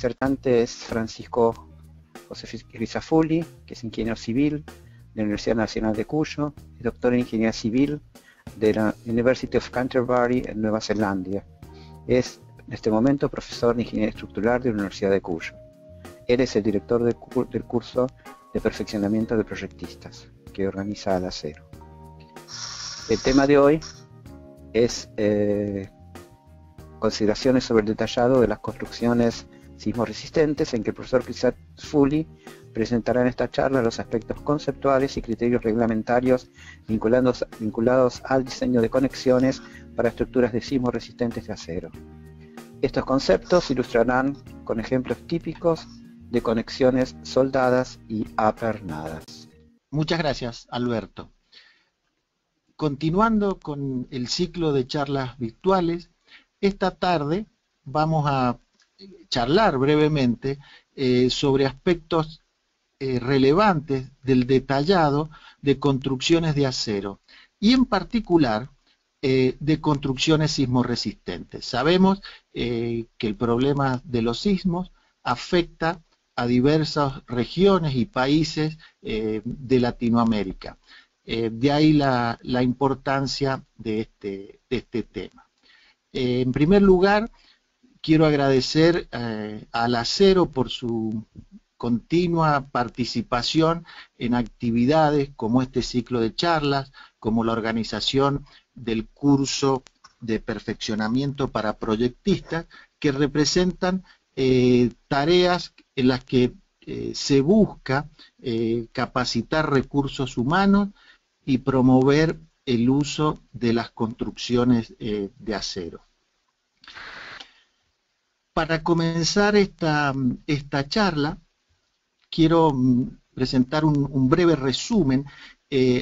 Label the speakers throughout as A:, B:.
A: disertante es Francisco José Crisafulli, que es ingeniero civil de la Universidad Nacional de Cuyo, es doctor en Ingeniería Civil de la University of Canterbury en Nueva Zelanda. Es en este momento profesor de Ingeniería Estructural de la Universidad de Cuyo. Él es el director del curso de perfeccionamiento de proyectistas que organiza Alacero. El tema de hoy es consideraciones sobre el detallado de las construcciones sismoresistentes, en que el profesor Crisafulli presentará en esta charla los aspectos conceptuales y criterios reglamentarios vinculados al diseño de conexiones para estructuras de sismos resistentes de acero. Estos conceptos se ilustrarán con ejemplos típicos de conexiones soldadas y apernadas.
B: Muchas gracias, Alberto. Continuando con el ciclo de charlas virtuales, esta tarde vamos a charlar brevemente sobre aspectos relevantes del detallado de construcciones de acero y en particular de construcciones sismoresistentes. Sabemos que el problema de los sismos afecta a diversas regiones y países de Latinoamérica. De ahí la importancia de este tema. En primer lugar, quiero agradecer a Alacero por su continua participación en actividades como este ciclo de charlas, como la organización del curso de perfeccionamiento para proyectistas, que representan tareas en las que se busca capacitar recursos humanos y promover el uso de las construcciones de acero. Para comenzar esta charla, quiero presentar un breve resumen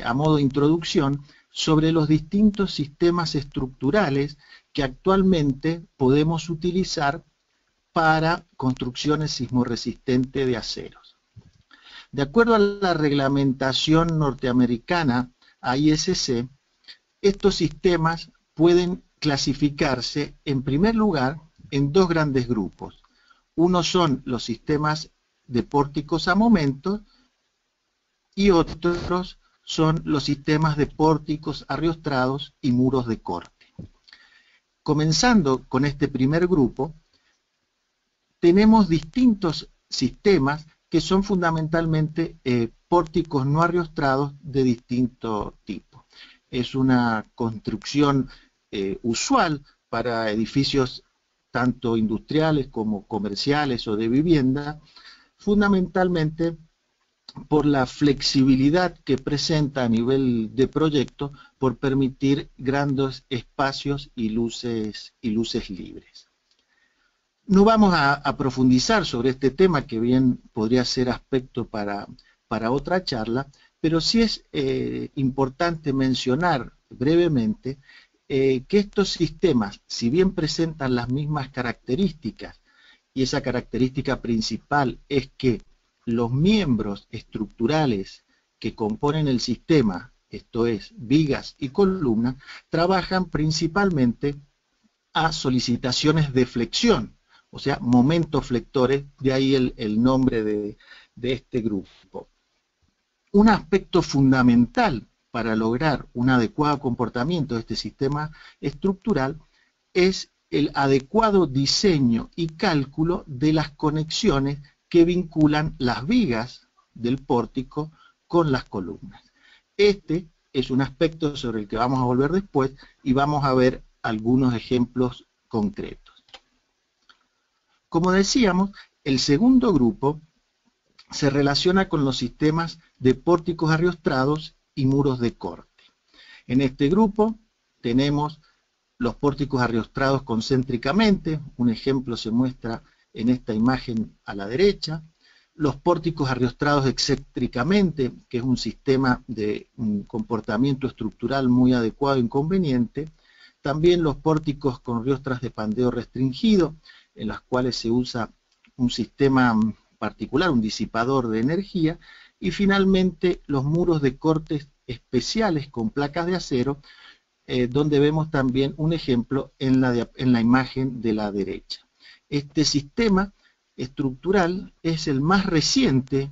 B: a modo de introducción sobre los distintos sistemas estructurales que actualmente podemos utilizar para construcciones sismoresistentes de aceros. De acuerdo a la reglamentación norteamericana AISC, estos sistemas pueden clasificarse en primer lugar en dos grandes grupos. Uno son los sistemas de pórticos a momentos y otros son los sistemas de pórticos arriostrados y muros de corte. Comenzando con este primer grupo, tenemos distintos sistemas que son fundamentalmente pórticos no arriostrados de distinto tipo. Es una construcción usual para edificios tanto industriales como comerciales o de vivienda, fundamentalmente por la flexibilidad que presenta a nivel de proyecto por permitir grandes espacios y luces libres. No vamos a profundizar sobre este tema, que bien podría ser aspecto para otra charla, pero sí es importante mencionar brevemente que estos sistemas, si bien presentan las mismas características, y esa característica principal es que los miembros estructurales que componen el sistema, esto es, vigas y columnas, trabajan principalmente a solicitaciones de flexión, o sea, momentos flectores, de ahí el nombre de este grupo. Un aspecto fundamental para lograr un adecuado comportamiento de este sistema estructural es el adecuado diseño y cálculo de las conexiones que vinculan las vigas del pórtico con las columnas. Este es un aspecto sobre el que vamos a volver después y vamos a ver algunos ejemplos concretos. Como decíamos, el segundo grupo se relaciona con los sistemas de pórticos arriostrados y muros de corte. En este grupo tenemos los pórticos arriostrados concéntricamente, un ejemplo se muestra en esta imagen a la derecha, los pórticos arriostrados excéntricamente, que es un sistema de un comportamiento estructural muy adecuado e inconveniente, también los pórticos con riostras de pandeo restringido, en las cuales se usa un sistema particular, un disipador de energía, y finalmente los muros de cortes especiales con placas de acero, donde vemos también un ejemplo en la imagen de la derecha. Este sistema estructural es el más reciente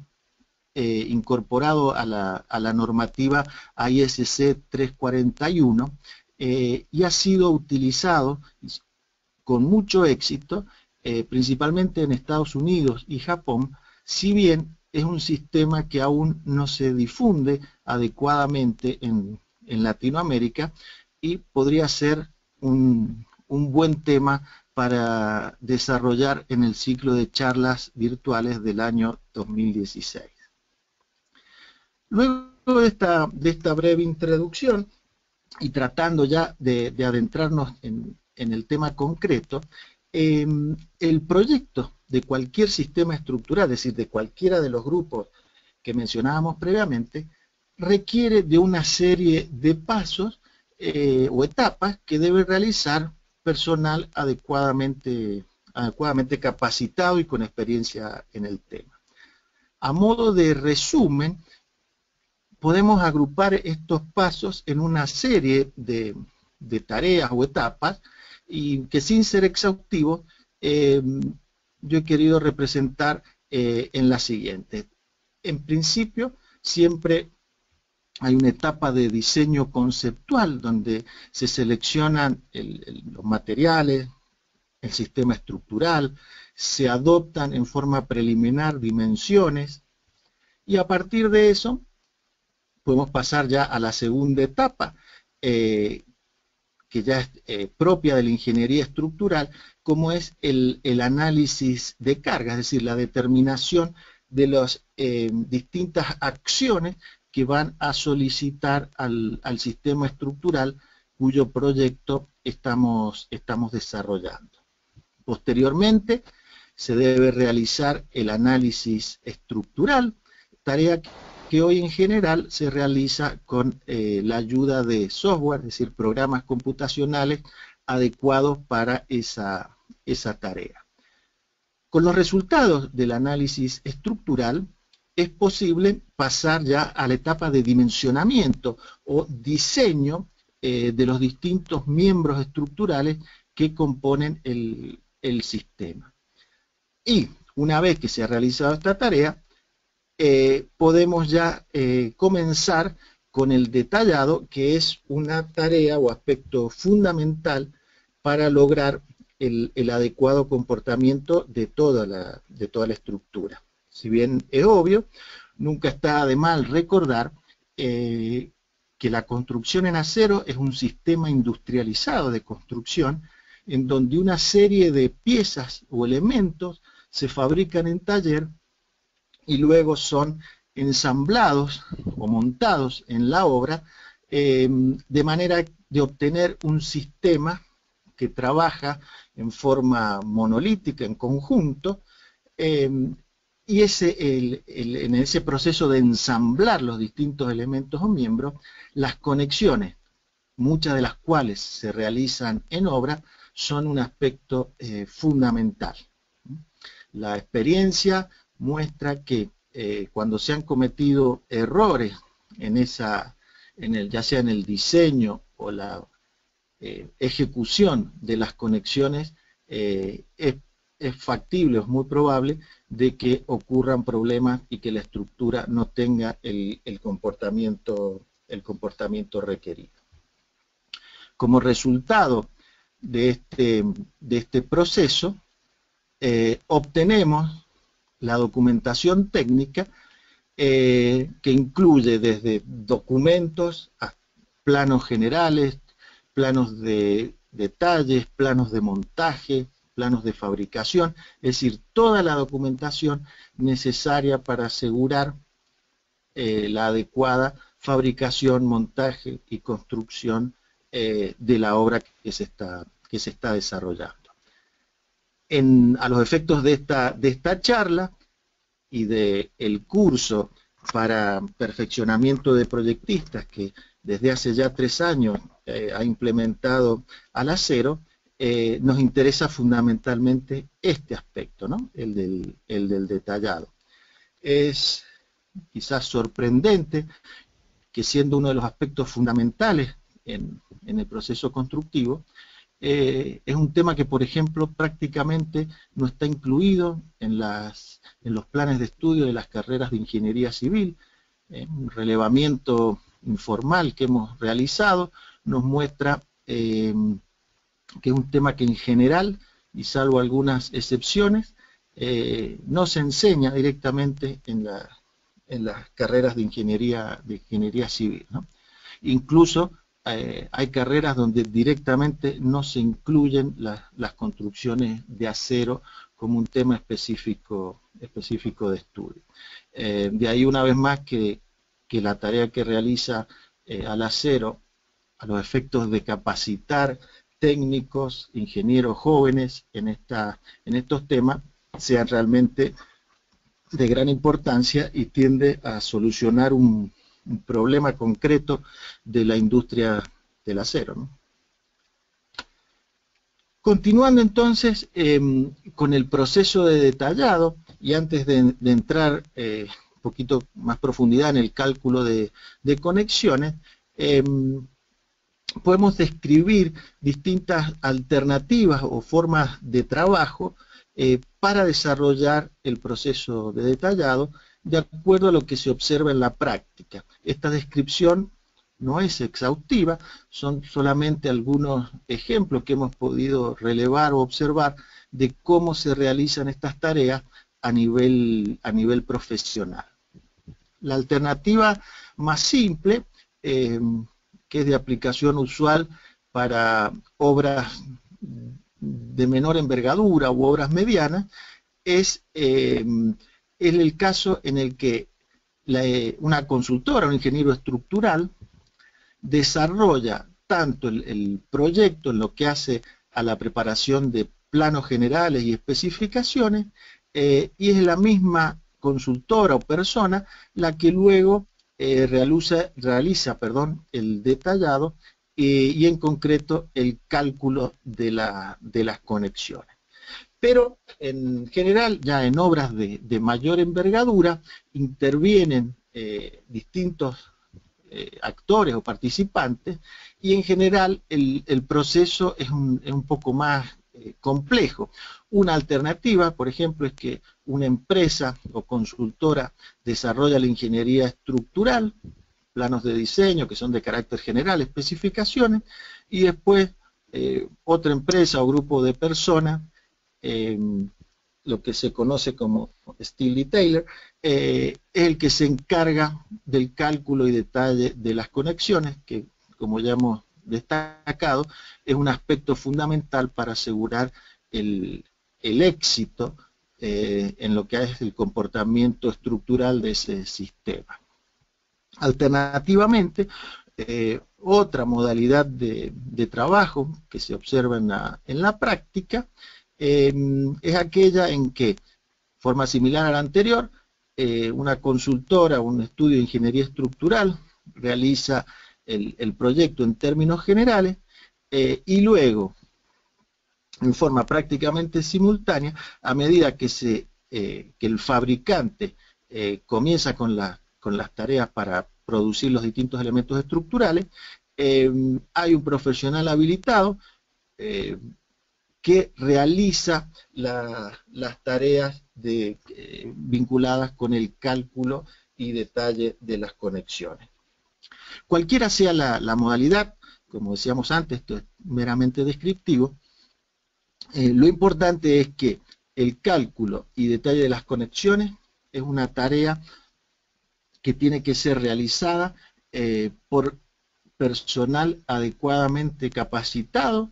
B: incorporado a la normativa ISC 341 y ha sido utilizado con mucho éxito, principalmente en Estados Unidos y Japón, si bien es un sistema que aún no se difunde adecuadamente en Latinoamérica y podría ser un buen tema para desarrollar en el ciclo de charlas virtuales del año 2016. Luego de esta breve introducción y tratando ya de adentrarnos en el tema concreto, el proyecto de cualquier sistema estructural, es decir, de cualquiera de los grupos que mencionábamos previamente, requiere de una serie de pasos o etapas que debe realizar personal adecuadamente capacitado y con experiencia en el tema. A modo de resumen, podemos agrupar estos pasos en una serie de tareas o etapas y que, sin ser exhaustivo, yo he querido representar en la siguiente. En principio, siempre hay una etapa de diseño conceptual donde se seleccionan los materiales, el sistema estructural, se adoptan en forma preliminar dimensiones y a partir de eso podemos pasar ya a la segunda etapa, que ya es propia de la ingeniería estructural, como es el análisis de carga, es decir, la determinación de las distintas acciones que van a solicitar al sistema estructural cuyo proyecto estamos desarrollando. Posteriormente, se debe realizar el análisis estructural, tarea que hoy en general se realiza con la ayuda de software, es decir, programas computacionales adecuados para esa tarea. Con los resultados del análisis estructural es posible pasar ya a la etapa de dimensionamiento o diseño de los distintos miembros estructurales que componen el sistema. Y una vez que se ha realizado esta tarea, podemos ya comenzar con el detallado, que es una tarea o aspecto fundamental para lograr el adecuado comportamiento de toda la estructura. Si bien es obvio, nunca está de mal recordar que la construcción en acero es un sistema industrializado de construcción en donde una serie de piezas o elementos se fabrican en taller y luego son ensamblados o montados en la obra de manera de obtener un sistema que trabaja en forma monolítica, en conjunto, y en ese proceso de ensamblar los distintos elementos o miembros, las conexiones, muchas de las cuales se realizan en obra, son un aspecto fundamental. La experiencia muestra que cuando se han cometido errores ya sea en el diseño o la ejecución de las conexiones, es factible, es muy probable de que ocurran problemas y que la estructura no tenga el comportamiento requerido. Como resultado de este proceso, obtenemos la documentación técnica que incluye desde documentos a planos generales, planos de detalles, planos de montaje, planos de fabricación, es decir, toda la documentación necesaria para asegurar la adecuada fabricación, montaje y construcción de la obra que se está desarrollando. A los efectos de esta charla y del curso para perfeccionamiento de proyectistas que desde hace ya 3 años ha implementado Alacero, nos interesa fundamentalmente este aspecto, ¿no? el del detallado. Es quizás sorprendente que, siendo uno de los aspectos fundamentales en el proceso constructivo, es un tema que, por ejemplo, prácticamente no está incluido en los planes de estudio de las carreras de ingeniería civil. Un relevamiento informal que hemos realizado nos muestra que es un tema que en general, y salvo algunas excepciones, no se enseña directamente en las carreras de ingeniería civil, ¿no? Incluso hay carreras donde directamente no se incluyen las construcciones de acero como un tema específico de estudio. De ahí una vez más que la tarea que realiza al acero, a los efectos de capacitar técnicos, ingenieros jóvenes en estos temas, sea realmente de gran importancia y tiende a solucionar un problema concreto de la industria del acero, ¿no? Continuando entonces con el proceso de detallado, y antes de entrar un poquito más profundidad en el cálculo de conexiones, podemos describir distintas alternativas o formas de trabajo para desarrollar el proceso de detallado de acuerdo a lo que se observa en la práctica. Esta descripción no es exhaustiva, son solamente algunos ejemplos que hemos podido relevar o observar de cómo se realizan estas tareas a nivel profesional. La alternativa más simple, que es de aplicación usual para obras de menor envergadura u obras medianas, es el caso en el que una consultora, un ingeniero estructural, desarrolla tanto el proyecto en lo que hace a la preparación de planos generales y especificaciones, y es la misma consultora o persona la que luego realiza el detallado y en concreto el cálculo de las conexiones. Pero en general, ya en obras de mayor envergadura, intervienen distintos actores o participantes, y en general el proceso es un poco más complejo. Una alternativa, por ejemplo, es que una empresa o consultora desarrolla la ingeniería estructural, planos de diseño que son de carácter general, especificaciones, y después otra empresa o grupo de personas, lo que se conoce como Steel Detailer, es el que se encarga del cálculo y detalle de las conexiones, que como ya hemos destacado, es un aspecto fundamental para asegurar el éxito en lo que es el comportamiento estructural de ese sistema. Alternativamente, otra modalidad de trabajo que se observa en la práctica es aquella en que, de forma similar a la anterior, una consultora o un estudio de ingeniería estructural realiza el proyecto en términos generales y luego, en forma prácticamente simultánea, a medida que el fabricante comienza con las tareas para producir los distintos elementos estructurales, hay un profesional habilitado que realiza las tareas vinculadas con el cálculo y detalle de las conexiones. Cualquiera sea la modalidad, como decíamos antes, esto es meramente descriptivo, lo importante es que el cálculo y detalle de las conexiones es una tarea que tiene que ser realizada por personal adecuadamente capacitado,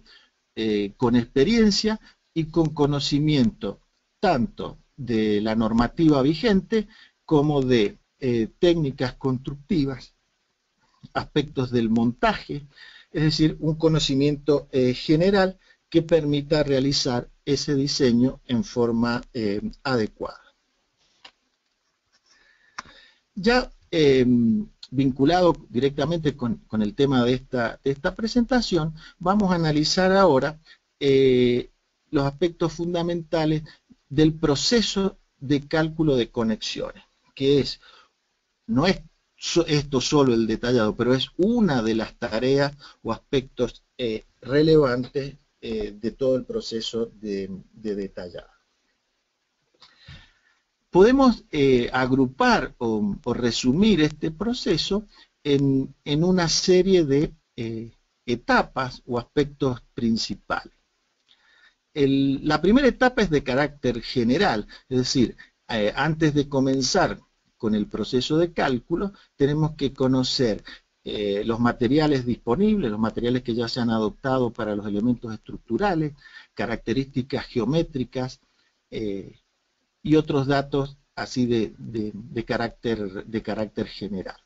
B: con experiencia y con conocimiento tanto de la normativa vigente como de técnicas constructivas, aspectos del montaje, es decir, un conocimiento general que permita realizar ese diseño en forma adecuada. Ya vinculado directamente con el tema de esta presentación, vamos a analizar ahora los aspectos fundamentales del proceso de cálculo de conexiones, que no es esto solo el detallado, pero es una de las tareas o aspectos relevantes de todo el proceso de detallado. Podemos agrupar o resumir este proceso en una serie de etapas o aspectos principales. La primera etapa es de carácter general, es decir, antes de comenzar con el proceso de cálculo, tenemos que conocer los materiales disponibles, los materiales que ya se han adoptado para los elementos estructurales, características geométricas y otros datos así de carácter general.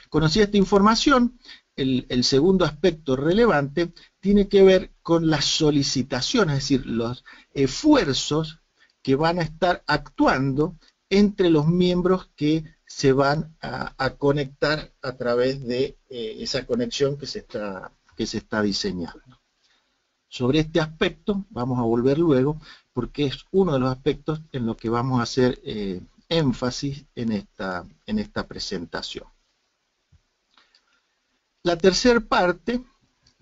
B: Conocida esta información, el segundo aspecto relevante tiene que ver con las solicitaciones, es decir, los esfuerzos que van a estar actuando entre los miembros que se van a conectar a través de esa conexión que se está diseñando. Sobre este aspecto vamos a volver luego porque es uno de los aspectos en los que vamos a hacer énfasis en esta presentación. La tercera parte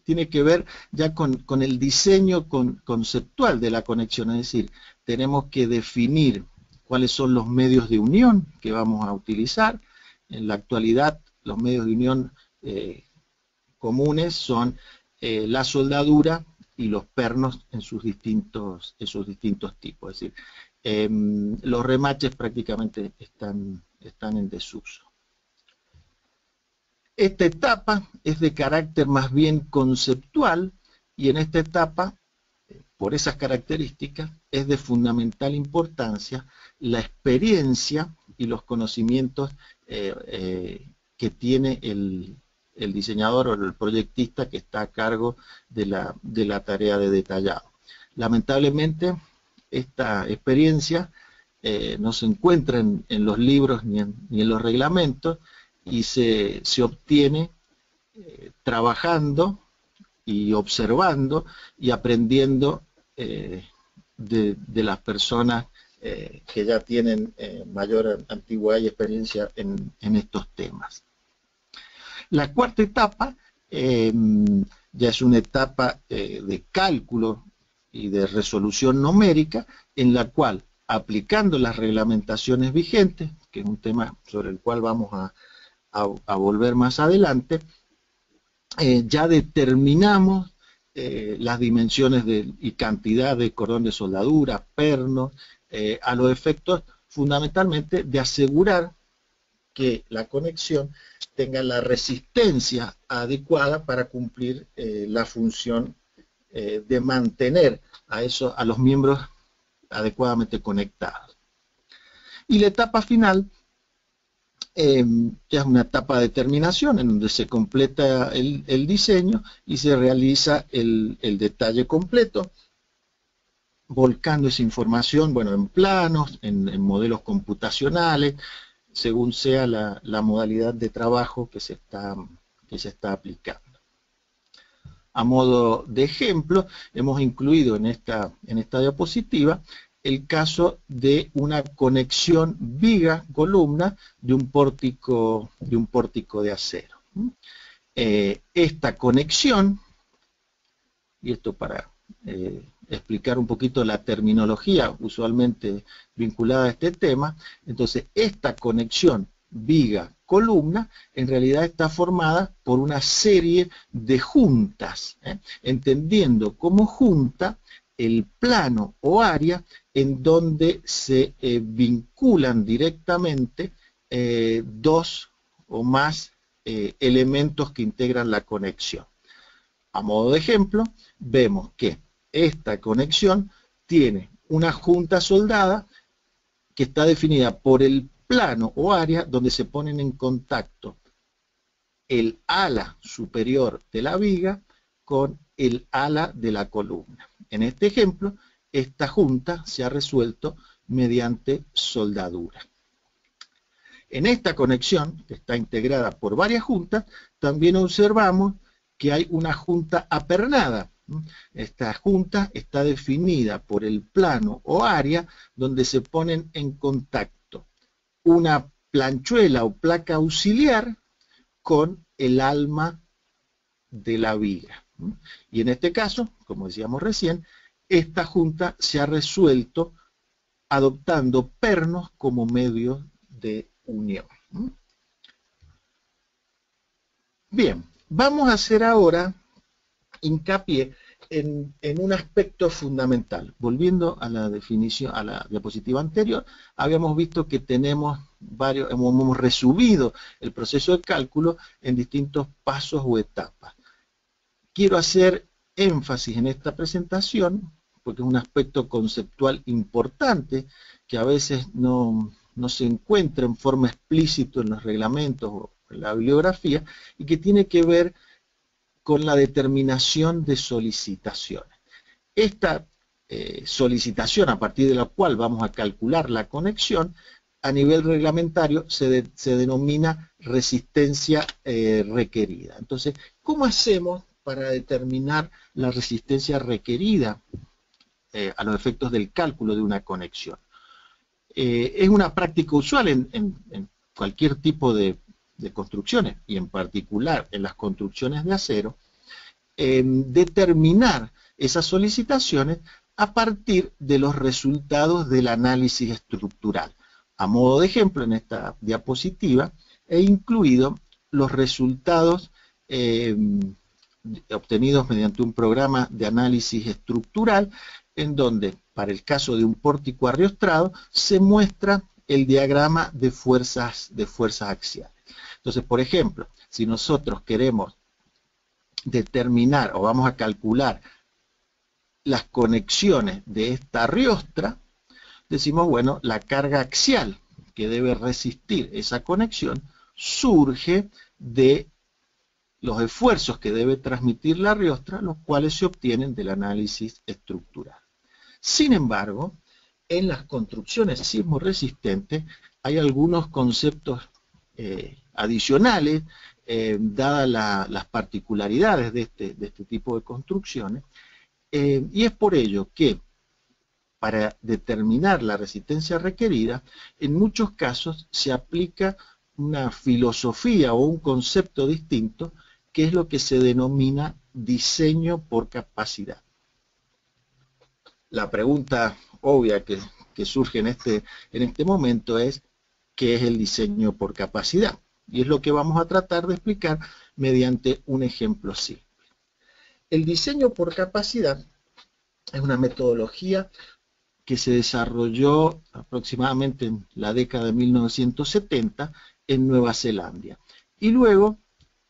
B: tiene que ver ya con el diseño conceptual de la conexión, es decir, tenemos que definir cuáles son los medios de unión que vamos a utilizar. En la actualidad los medios de unión comunes son la soldadura y los pernos en sus distintos tipos, es decir, los remaches prácticamente están en desuso. Esta etapa es de carácter más bien conceptual y en esta etapa, por esas características, es de fundamental importancia la experiencia y los conocimientos que tiene el diseñador o el proyectista que está a cargo de la tarea de detallado. Lamentablemente, esta experiencia no se encuentra en los libros ni en los reglamentos y se obtiene trabajando y observando y aprendiendo de las personas que ya tienen mayor antigüedad y experiencia en estos temas. La cuarta etapa ya es una etapa de cálculo y de resolución numérica en la cual, aplicando las reglamentaciones vigentes, que es un tema sobre el cual vamos a volver más adelante, ya determinamos las dimensiones y cantidad de cordón de soldadura, pernos, a los efectos fundamentalmente de asegurar que la conexión tenga la resistencia adecuada para cumplir la función de mantener a los miembros adecuadamente conectados. Y la etapa final ya es una etapa de terminación en donde se completa el diseño y se realiza el detalle completo, volcando esa información, bueno, en planos, en modelos computacionales, según sea la modalidad de trabajo que se está aplicando. A modo de ejemplo, hemos incluido en esta diapositiva el caso de una conexión viga-columna de un pórtico de acero. Esta conexión, y esto para explicar un poquito la terminología usualmente vinculada a este tema, entonces esta conexión viga-columna en realidad está formada por una serie de juntas, entendiendo como junta el plano o área en donde se vinculan directamente dos o más elementos que integran la conexión. A modo de ejemplo, vemos que esta conexión tiene una junta soldada que está definida por el plano o área donde se ponen en contacto el ala superior de la viga con el ala de la columna. En este ejemplo, esta junta se ha resuelto mediante soldadura. En esta conexión, que está integrada por varias juntas, también observamos que hay una junta apernada. Esta junta está definida por el plano o área donde se ponen en contacto una planchuela o placa auxiliar con el alma de la viga. Y en este caso, como decíamos recién, esta junta se ha resuelto adoptando pernos como medio de unión. Bien, vamos a hacer ahora hincapié en un aspecto fundamental. Volviendo a la definición, a la diapositiva anterior, habíamos visto que tenemos hemos resumido el proceso de cálculo en distintos pasos o etapas. Quiero hacer énfasis en esta presentación, porque es un aspecto conceptual importante que a veces no se encuentra en forma explícita en los reglamentos o en la bibliografía, y que tiene que ver con la determinación de solicitaciones. Esta solicitación, a partir de la cual vamos a calcular la conexión, a nivel reglamentario se denomina resistencia requerida. Entonces, ¿cómo hacemos para determinar la resistencia requerida a los efectos del cálculo de una conexión? Es una práctica usual en cualquier tipo de construcciones, y en particular en las construcciones de acero, determinar esas solicitaciones a partir de los resultados del análisis estructural. A modo de ejemplo, en esta diapositiva he incluido los resultados obtenidos mediante un programa de análisis estructural, en donde, para el caso de un pórtico arriostrado, se muestra el diagrama de fuerzas axiales. Entonces, por ejemplo, si nosotros queremos determinar o vamos a calcular las conexiones de esta arriostra, decimos, bueno, la carga axial que debe resistir esa conexión surge de los esfuerzos que debe transmitir la arriostra, los cuales se obtienen del análisis estructural. Sin embargo, en las construcciones sismoresistentes hay algunos conceptos adicionales, dadas las particularidades de este tipo de construcciones, y es por ello que para determinar la resistencia requerida, en muchos casos se aplica una filosofía o un concepto distinto, que es lo que se denomina diseño por capacidad. La pregunta obvia que surge en este momento es, ¿qué es el diseño por capacidad? Y es lo que vamos a tratar de explicar mediante un ejemplo simple. El diseño por capacidad es una metodología que se desarrolló aproximadamente en la década de 1970 en Nueva Zelanda. Y luego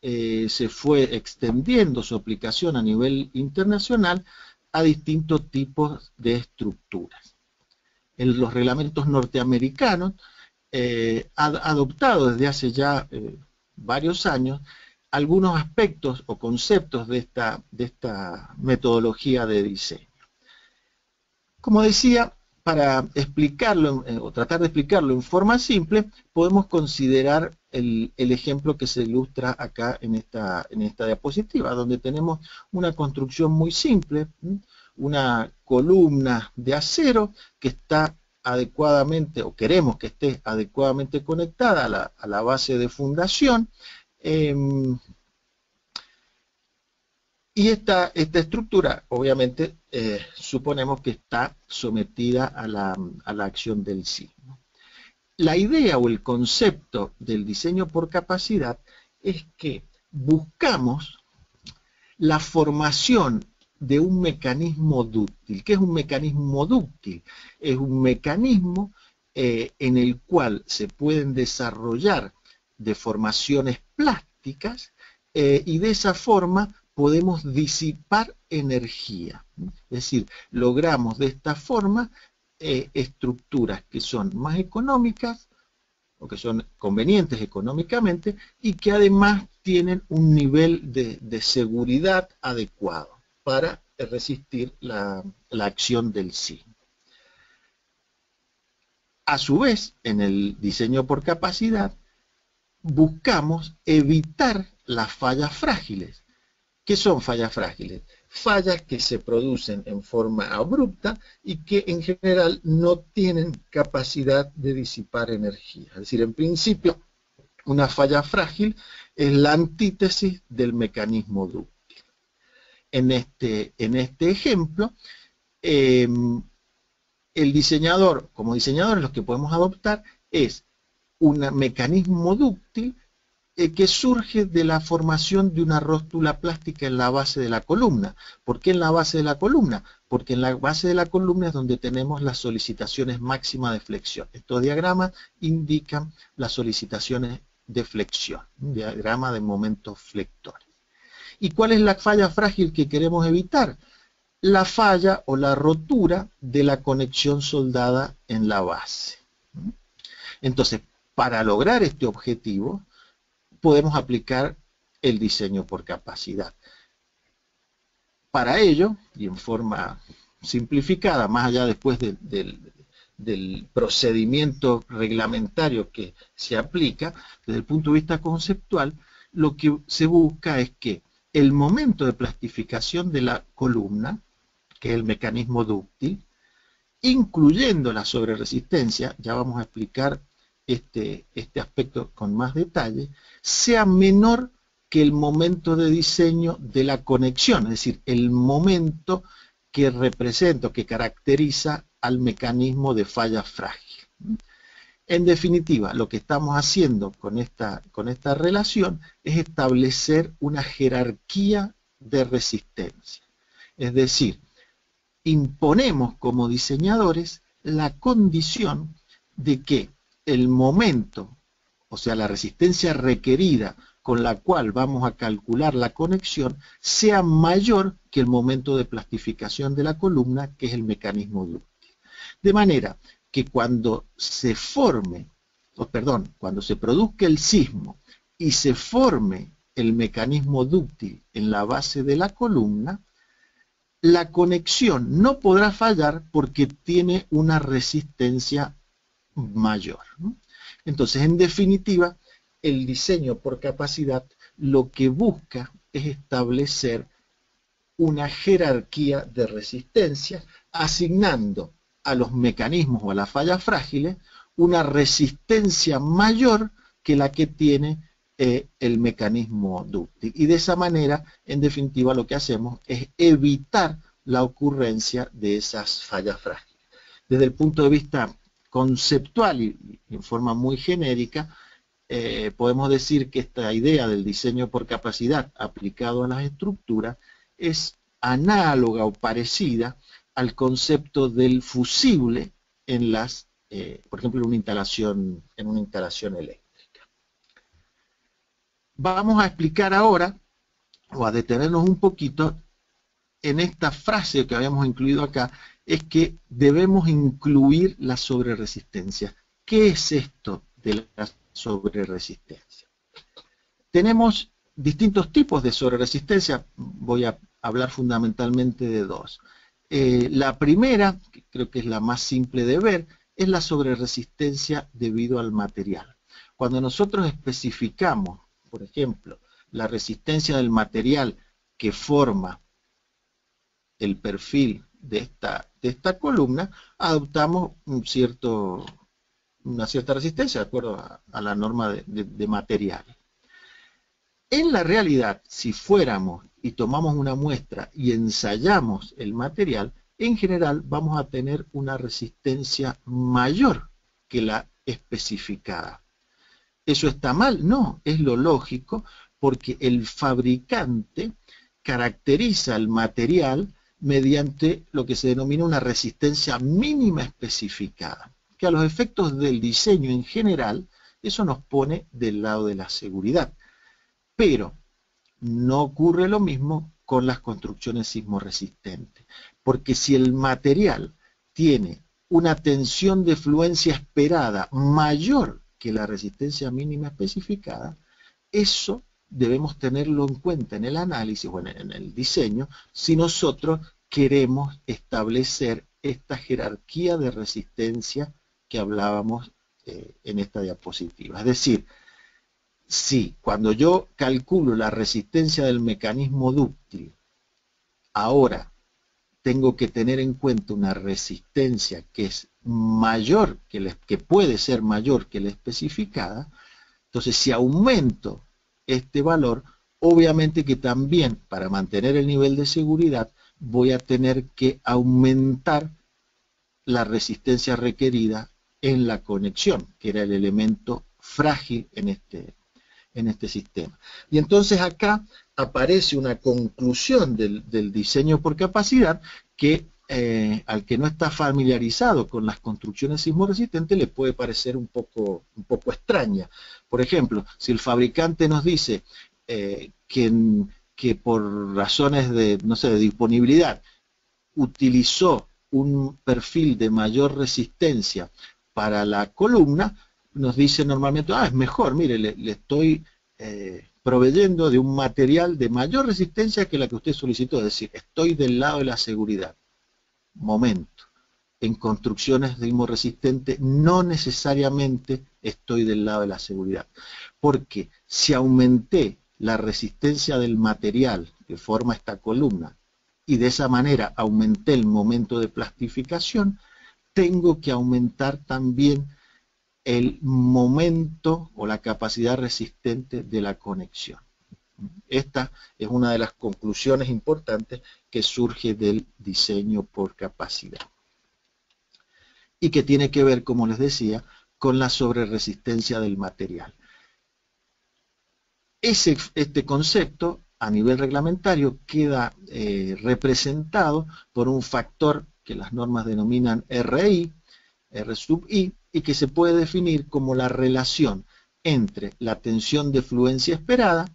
B: se fue extendiendo su aplicación a nivel internacional a distintos tipos de estructuras. En los reglamentos norteamericanos ha adoptado desde hace ya varios años algunos aspectos o conceptos de esta metodología de diseño. Como decía, para explicarlo o tratar de explicarlo en forma simple, podemos considerar el ejemplo que se ilustra acá en esta diapositiva, donde tenemos una construcción muy simple, una columna de acero que está adecuadamente, o queremos que esté adecuadamente conectada a la base de fundación, y esta estructura, obviamente, suponemos que está sometida a la acción del sismo. La idea o el concepto del diseño por capacidad es que buscamos la formación de un mecanismo dúctil. ¿Qué es un mecanismo dúctil? Es un mecanismo en el cual se pueden desarrollar deformaciones plásticas y de esa forma podemos disipar energía. Es decir, logramos de esta forma estructuras que son más económicas o que son convenientes económicamente y que además tienen un nivel de seguridad adecuado para resistir la acción del sismo. A su vez, en el diseño por capacidad, buscamos evitar las fallas frágiles. ¿Qué son fallas frágiles? Fallas que se producen en forma abrupta y que en general no tienen capacidad de disipar energía. Es decir, en principio, una falla frágil es la antítesis del mecanismo dúctil. en este ejemplo, el diseñador, como diseñadores lo que podemos adoptar es un mecanismo dúctil que surge de la formación de una rótula plástica en la base de la columna. ¿Por qué en la base de la columna? Porque en la base de la columna es donde tenemos las solicitaciones máximas de flexión. Estos diagramas indican las solicitaciones de flexión, un diagrama de momentos flectores. ¿Y cuál es la falla frágil que queremos evitar? La falla o la rotura de la conexión soldada en la base. Entonces, para lograr este objetivo, podemos aplicar el diseño por capacidad. Para ello, y en forma simplificada, más allá después del procedimiento reglamentario que se aplica, desde el punto de vista conceptual, lo que se busca es que el momento de plastificación de la columna, que es el mecanismo dúctil, incluyendo la sobreresistencia, ya vamos a explicar este aspecto con más detalle, sea menor que el momento de diseño de la conexión, es decir, el momento que representa, que caracteriza al mecanismo de falla frágil. En definitiva, lo que estamos haciendo con esta relación es establecer una jerarquía de resistencia. Es decir, imponemos como diseñadores la condición de que el momento, o sea, la resistencia requerida con la cual vamos a calcular la conexión, sea mayor que el momento de plastificación de la columna, que es el mecanismo dúctil. De manera que cuando se produzca el sismo y se forme el mecanismo dúctil en la base de la columna, la conexión no podrá fallar porque tiene una resistencia mayor, ¿no? Entonces, en definitiva, el diseño por capacidad lo que busca es establecer una jerarquía de resistencia, asignando a los mecanismos o a las fallas frágiles una resistencia mayor que la que tiene el mecanismo dúctil. Y de esa manera, en definitiva, lo que hacemos es evitar la ocurrencia de esas fallas frágiles. Desde el punto de vista conceptual y en forma muy genérica, podemos decir que esta idea del diseño por capacidad aplicado a las estructuras es análoga o parecida al concepto del fusible en las, por ejemplo, en una instalación eléctrica. Vamos a explicar ahora, o a detenernos un poquito en esta frase que habíamos incluido acá, es que debemos incluir la sobreresistencia. ¿Qué es esto de la sobreresistencia? Tenemos distintos tipos de sobreresistencia, voy a hablar fundamentalmente de dos. La primera, que creo que es la más simple de ver, es la sobreresistencia debido al material. Cuando nosotros especificamos, por ejemplo, la resistencia del material que forma el perfil de esta columna, adoptamos una cierta resistencia de acuerdo a la norma de material. En la realidad, si fuéramos y tomamos una muestra y ensayamos el material, en general vamos a tener una resistencia mayor que la especificada. ¿Eso está mal? No, es lo lógico, porque el fabricante caracteriza el material mediante lo que se denomina una resistencia mínima especificada, que a los efectos del diseño en general, eso nos pone del lado de la seguridad. Pero no ocurre lo mismo con las construcciones sismoresistentes, porque si el material tiene una tensión de fluencia esperada mayor que la resistencia mínima especificada, eso debemos tenerlo en cuenta en el análisis o en el diseño si nosotros queremos establecer esta jerarquía de resistencia que hablábamos en esta diapositiva. Es decir, si cuando yo calculo la resistencia del mecanismo dúctil, ahora tengo que tener en cuenta una resistencia que es mayor, que puede ser mayor que la especificada, entonces si aumento este valor, obviamente que también para mantener el nivel de seguridad voy a tener que aumentar la resistencia requerida en la conexión, que era el elemento frágil en este sistema. Y entonces acá aparece una conclusión del diseño por capacidad que al que no está familiarizado con las construcciones sismoresistentes le puede parecer un poco extraña. Por ejemplo, si el fabricante nos dice que por razones de, no sé, de disponibilidad utilizó un perfil de mayor resistencia para la columna, nos dice normalmente, es mejor, mire, le estoy proveyendo de un material de mayor resistencia que la que usted solicitó, es decir, estoy del lado de la seguridad. Momento. En construcciones de sismoresistente no necesariamente estoy del lado de la seguridad, porque si aumenté la resistencia del material que forma esta columna y de esa manera aumenté el momento de plastificación, tengo que aumentar también el momento o la capacidad resistente de la conexión. Esta es una de las conclusiones importantes que surge del diseño por capacidad y que tiene que ver, como les decía, con la sobreresistencia del material. Este concepto a nivel reglamentario queda representado por un factor que las normas denominan RI, R sub I, y que se puede definir como la relación entre la tensión de fluencia esperada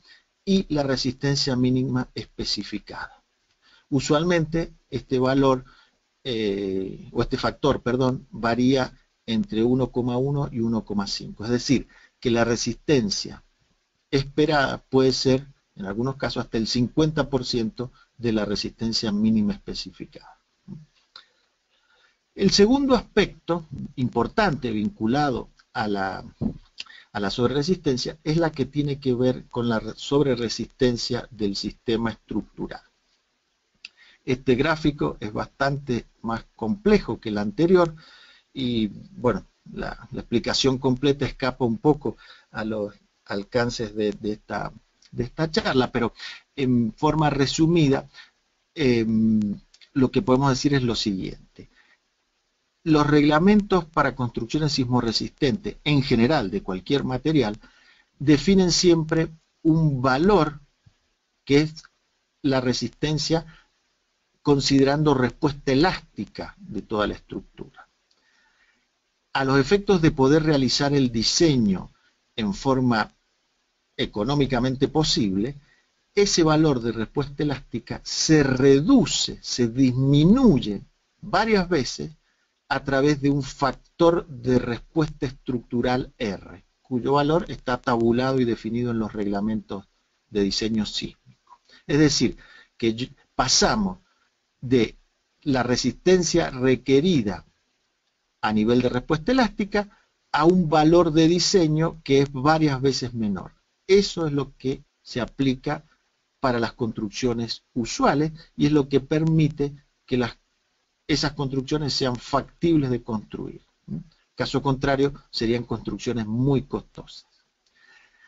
B: y la resistencia mínima especificada. Usualmente este valor, o este factor, perdón, varía entre 1,1 y 1,5. Es decir, que la resistencia esperada puede ser, en algunos casos, hasta el 50% de la resistencia mínima especificada. El segundo aspecto importante vinculado a la sobreresistencia es la que tiene que ver con la sobreresistencia del sistema estructural. Este gráfico es bastante más complejo que el anterior y, bueno, la explicación completa escapa un poco a los alcances de esta charla, pero en forma resumida lo que podemos decir es lo siguiente. Los reglamentos para construcciones sismoresistentes, en general, de cualquier material, definen siempre un valor que es la resistencia considerando respuesta elástica de toda la estructura. A los efectos de poder realizar el diseño en forma económicamente posible, ese valor de respuesta elástica se reduce, se disminuye varias veces a través de un factor de respuesta estructural R, cuyo valor está tabulado y definido en los reglamentos de diseño sísmico. Es decir, que pasamos de la resistencia requerida a nivel de respuesta elástica a un valor de diseño que es varias veces menor. Eso es lo que se aplica para las construcciones usuales y es lo que permite que esas construcciones sean factibles de construir. Caso contrario, serían construcciones muy costosas.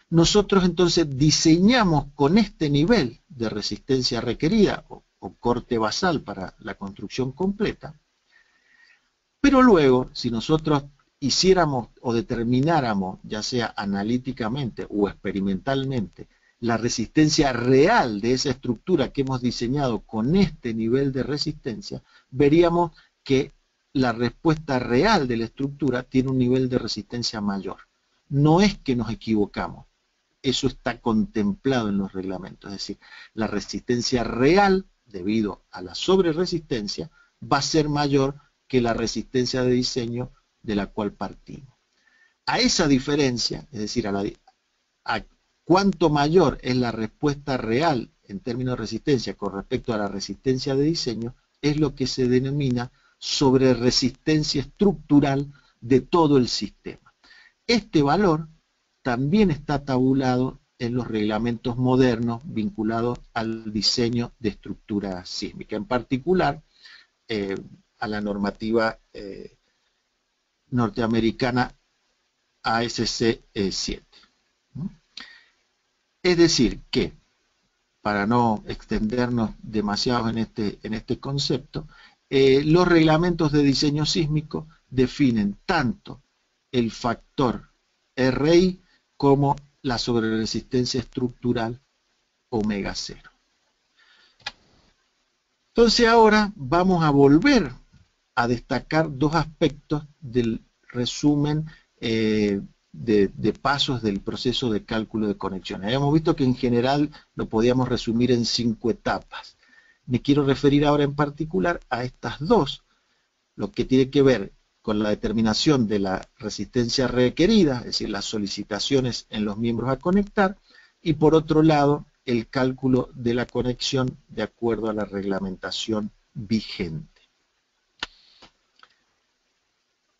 B: Nosotros entonces diseñamos con este nivel de resistencia requerida o corte basal para la construcción completa, pero luego, si nosotros hiciéramos o determináramos, ya sea analíticamente o experimentalmente, la resistencia real de esa estructura que hemos diseñado con este nivel de resistencia, veríamos que la respuesta real de la estructura tiene un nivel de resistencia mayor. No es que nos equivocamos, eso está contemplado en los reglamentos, es decir, la resistencia real, debido a la sobreresistencia, va a ser mayor que la resistencia de diseño de la cual partimos. A esa diferencia, es decir, a cuánto mayor es la respuesta real en términos de resistencia con respecto a la resistencia de diseño, es lo que se denomina sobreresistencia estructural de todo el sistema. Este valor también está tabulado en los reglamentos modernos vinculados al diseño de estructura sísmica, en particular a la normativa norteamericana ASC 7. Es decir, que para no extendernos demasiado en este concepto, los reglamentos de diseño sísmico definen tanto el factor RI como la sobreresistencia estructural omega 0. Entonces ahora vamos a volver a destacar dos aspectos del resumen de pasos del proceso de cálculo de conexiones. Habíamos visto que en general lo podíamos resumir en 5 etapas. Me quiero referir ahora en particular a estas dos, lo que tiene que ver con la determinación de la resistencia requerida, es decir, las solicitaciones en los miembros a conectar, y por otro lado, el cálculo de la conexión de acuerdo a la reglamentación vigente.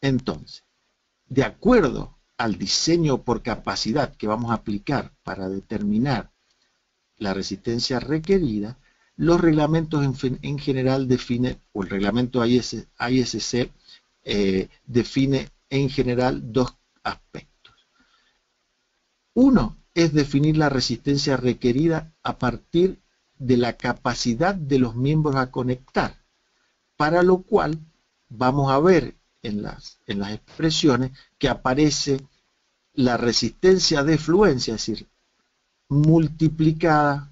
B: Entonces, de acuerdo al diseño por capacidad que vamos a aplicar para determinar la resistencia requerida, los reglamentos en general definen, o el reglamento ISC define en general dos aspectos. Uno es definir la resistencia requerida a partir de la capacidad de los miembros a conectar, para lo cual vamos a ver en las expresiones que aparece la resistencia de fluencia, es decir, multiplicada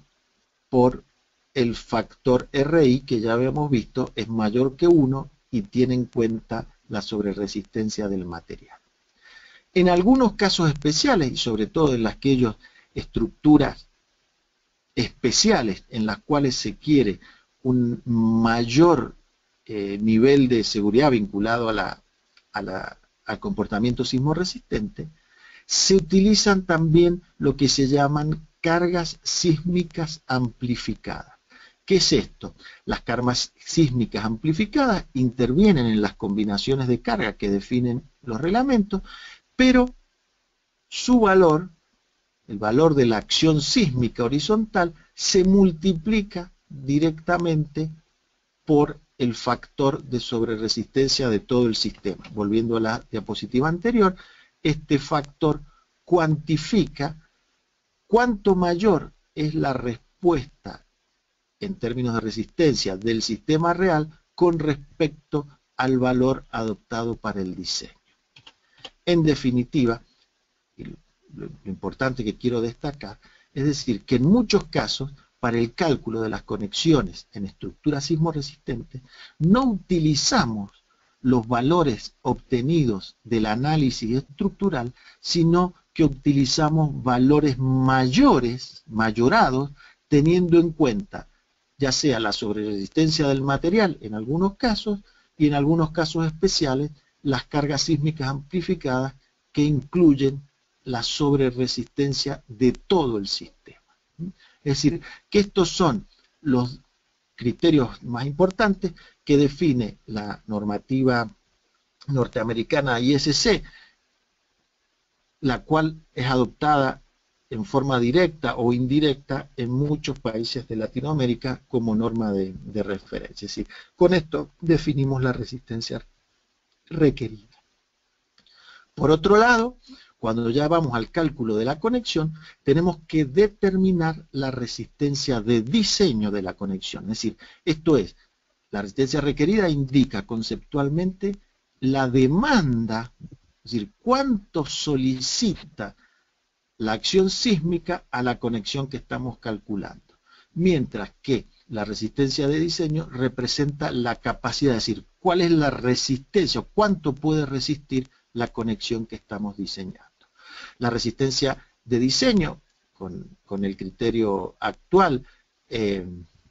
B: por el factor RI, que ya habíamos visto es mayor que 1 y tiene en cuenta la sobreresistencia del material. En algunos casos especiales, y sobre todo en aquellas estructuras especiales en las cuales se quiere un mayor nivel de seguridad vinculado al comportamiento sismorresistente, se utilizan también lo que se llaman cargas sísmicas amplificadas. ¿Qué es esto? Las cargas sísmicas amplificadas intervienen en las combinaciones de carga que definen los reglamentos, pero su valor, el valor de la acción sísmica horizontal, se multiplica directamente por el factor de sobreresistencia de todo el sistema. Volviendo a la diapositiva anterior, este factor cuantifica cuánto mayor es la respuesta en términos de resistencia del sistema real con respecto al valor adoptado para el diseño. En definitiva, lo importante que quiero destacar es decir que en muchos casos para el cálculo de las conexiones en estructuras sismorresistentes no utilizamos los valores obtenidos del análisis estructural, sino que utilizamos valores mayorados, teniendo en cuenta ya sea la sobreresistencia del material en algunos casos y en algunos casos especiales las cargas sísmicas amplificadas que incluyen la sobreresistencia de todo el sistema. Es decir, que estos son los criterios más importantes que define la normativa norteamericana ISC, la cual es adoptada en forma directa o indirecta en muchos países de Latinoamérica como norma de referencia. Es decir, con esto definimos la resistencia requerida. Por otro lado, cuando ya vamos al cálculo de la conexión, tenemos que determinar la resistencia de diseño de la conexión. Es decir, esto es, la resistencia requerida indica conceptualmente la demanda, es decir, cuánto solicita la acción sísmica a la conexión que estamos calculando. Mientras que la resistencia de diseño representa la capacidad, es decir, cuál es la resistencia, cuánto puede resistir la conexión que estamos diseñando. La resistencia de diseño, con el criterio actual,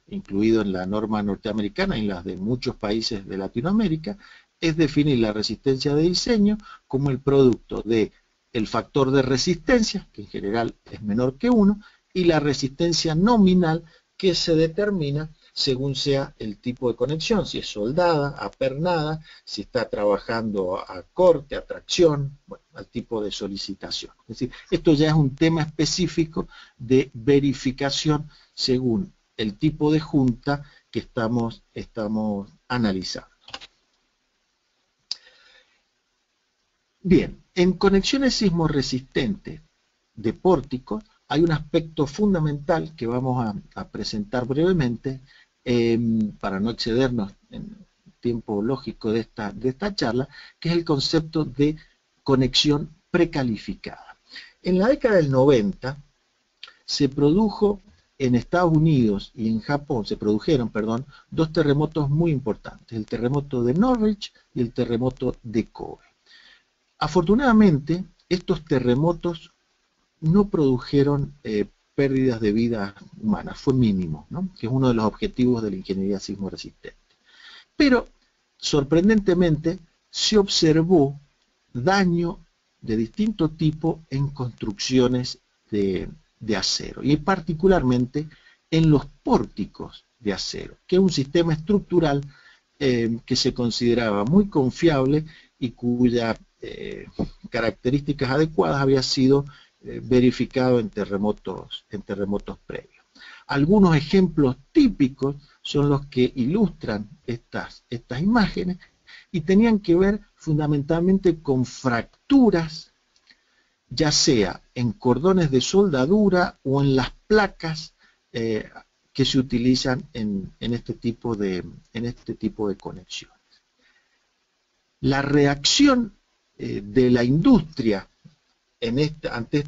B: incluido en la norma norteamericana y en las de muchos países de Latinoamérica, es definir la resistencia de diseño como el producto de el factor de resistencia, que en general es menor que 1, y la resistencia nominal, que se determina según sea el tipo de conexión, si es soldada, apernada, si está trabajando a corte, a tracción, bueno, al tipo de solicitación. Es decir, esto ya es un tema específico de verificación según el tipo de junta que estamos analizando. Bien, en conexiones sismorresistentes de pórticos hay un aspecto fundamental que vamos a presentar brevemente para no excedernos en tiempo lógico de esta charla, que es el concepto de conexión precalificada. En la década del 90 se produjo en Estados Unidos y en Japón, se produjeron, perdón, dos terremotos muy importantes, el terremoto de Norwich y el terremoto de Kobe. Afortunadamente, estos terremotos no produjeron pérdidas de vidas humanas, fue mínimo, ¿no? Que es uno de los objetivos de la ingeniería sismo resistente. Pero, sorprendentemente, se observó daño de distinto tipo en construcciones de acero, y particularmente en los pórticos de acero, que es un sistema estructural que se consideraba muy confiable y cuyas características adecuadas había sido verificado en terremotos previos. Algunos ejemplos típicos son los que ilustran estas imágenes y tenían que ver fundamentalmente con fracturas, ya sea en cordones de soldadura o en las placas que se utilizan en este tipo de conexiones. La reacción de la industria ante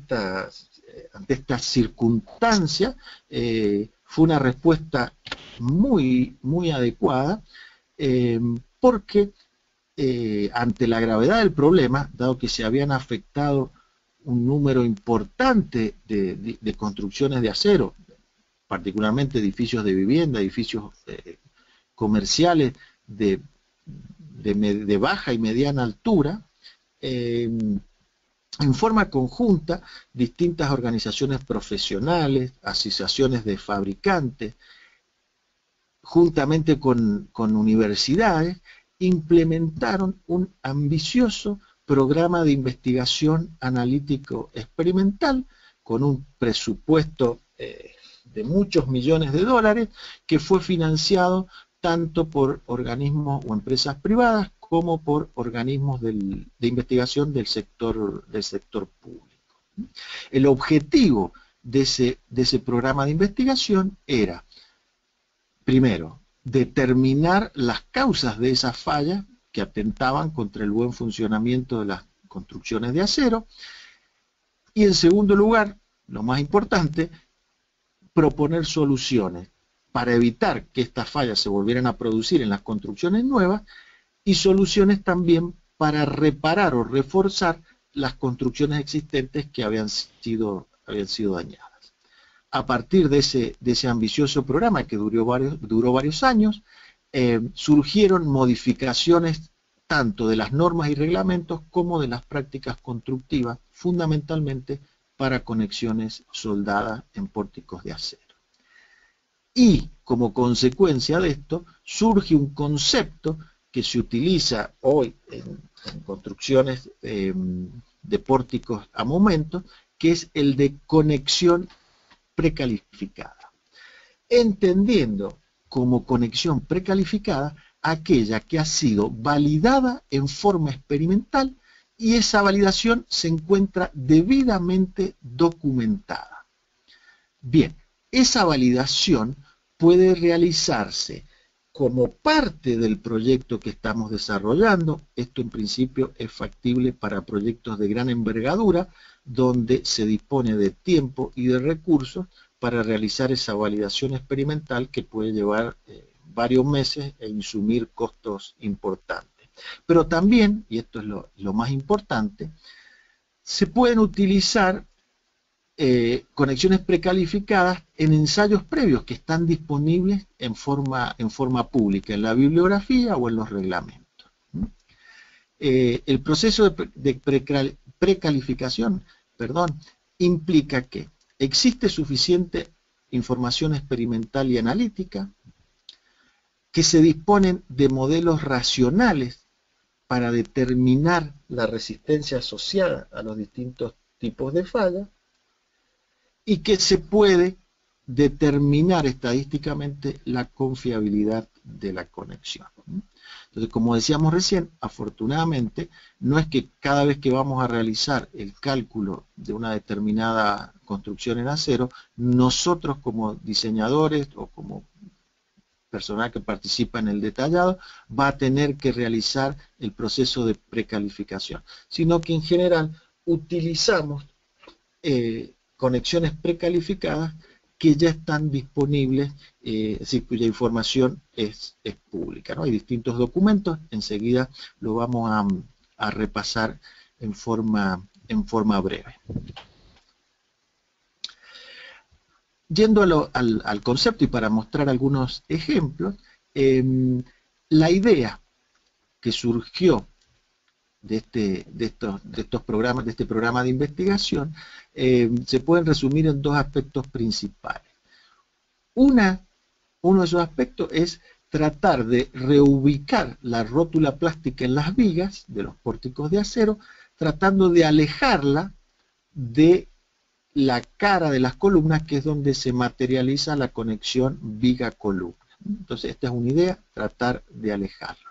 B: esta circunstancia fue una respuesta muy adecuada, porque ante la gravedad del problema, dado que se habían afectado un número importante de construcciones de acero, particularmente edificios de vivienda, edificios comerciales de baja y mediana altura, en forma conjunta, distintas organizaciones profesionales, asociaciones de fabricantes, juntamente con universidades, implementaron un ambicioso programa de investigación analítico experimental con un presupuesto de muchos millones de dólares que fue financiado tanto por organismos o empresas privadas como por organismos de investigación del sector público. El objetivo de ese programa de investigación era, primero, determinar las causas de esas fallas que atentaban contra el buen funcionamiento de las construcciones de acero, y en segundo lugar, lo más importante, proponer soluciones para evitar que estas fallas se volvieran a producir en las construcciones nuevas, y soluciones también para reparar o reforzar las construcciones existentes que habían sido dañadas. A partir de ese ambicioso programa que duró varios años, surgieron modificaciones tanto de las normas y reglamentos como de las prácticas constructivas, fundamentalmente para conexiones soldadas en pórticos de acero. Y como consecuencia de esto, surge un concepto que se utiliza hoy en construcciones de pórticos a momentos, que es el de conexión precalificada. Entendiendo como conexión precalificada aquella que ha sido validada en forma experimental y esa validación se encuentra debidamente documentada. Bien, esa validación puede realizarse como parte del proyecto que estamos desarrollando. Esto en principio es factible para proyectos de gran envergadura, donde se dispone de tiempo y de recursos para realizar esa validación experimental que puede llevar varios meses e insumir costos importantes. Pero también, y esto es lo más importante, se pueden utilizar conexiones precalificadas en ensayos previos que están disponibles en forma pública, en la bibliografía o en los reglamentos. El proceso de precalificación, implica que existe suficiente información experimental y analítica, que se disponen de modelos racionales para determinar la resistencia asociada a los distintos tipos de falla, y que se puede determinar estadísticamente la confiabilidad de la conexión. Entonces, como decíamos recién, afortunadamente, no es que cada vez que vamos a realizar el cálculo de una determinada construcción en acero, nosotros como diseñadores o como personal que participa en el detallado va a tener que realizar el proceso de precalificación, sino que en general utilizamos conexiones precalificadas que ya están disponibles, es decir, cuya información es pública, ¿no? Hay distintos documentos, enseguida lo vamos a repasar en forma breve. Yendo al concepto y para mostrar algunos ejemplos, la idea que surgió de este programa de investigación se pueden resumir en dos aspectos principales. Uno de esos aspectos es tratar de reubicar la rótula plástica en las vigas de los pórticos de acero, tratando de alejarla de la cara de las columnas, que es donde se materializa la conexión viga-columna. Entonces, esta es una idea, tratar de alejarlo.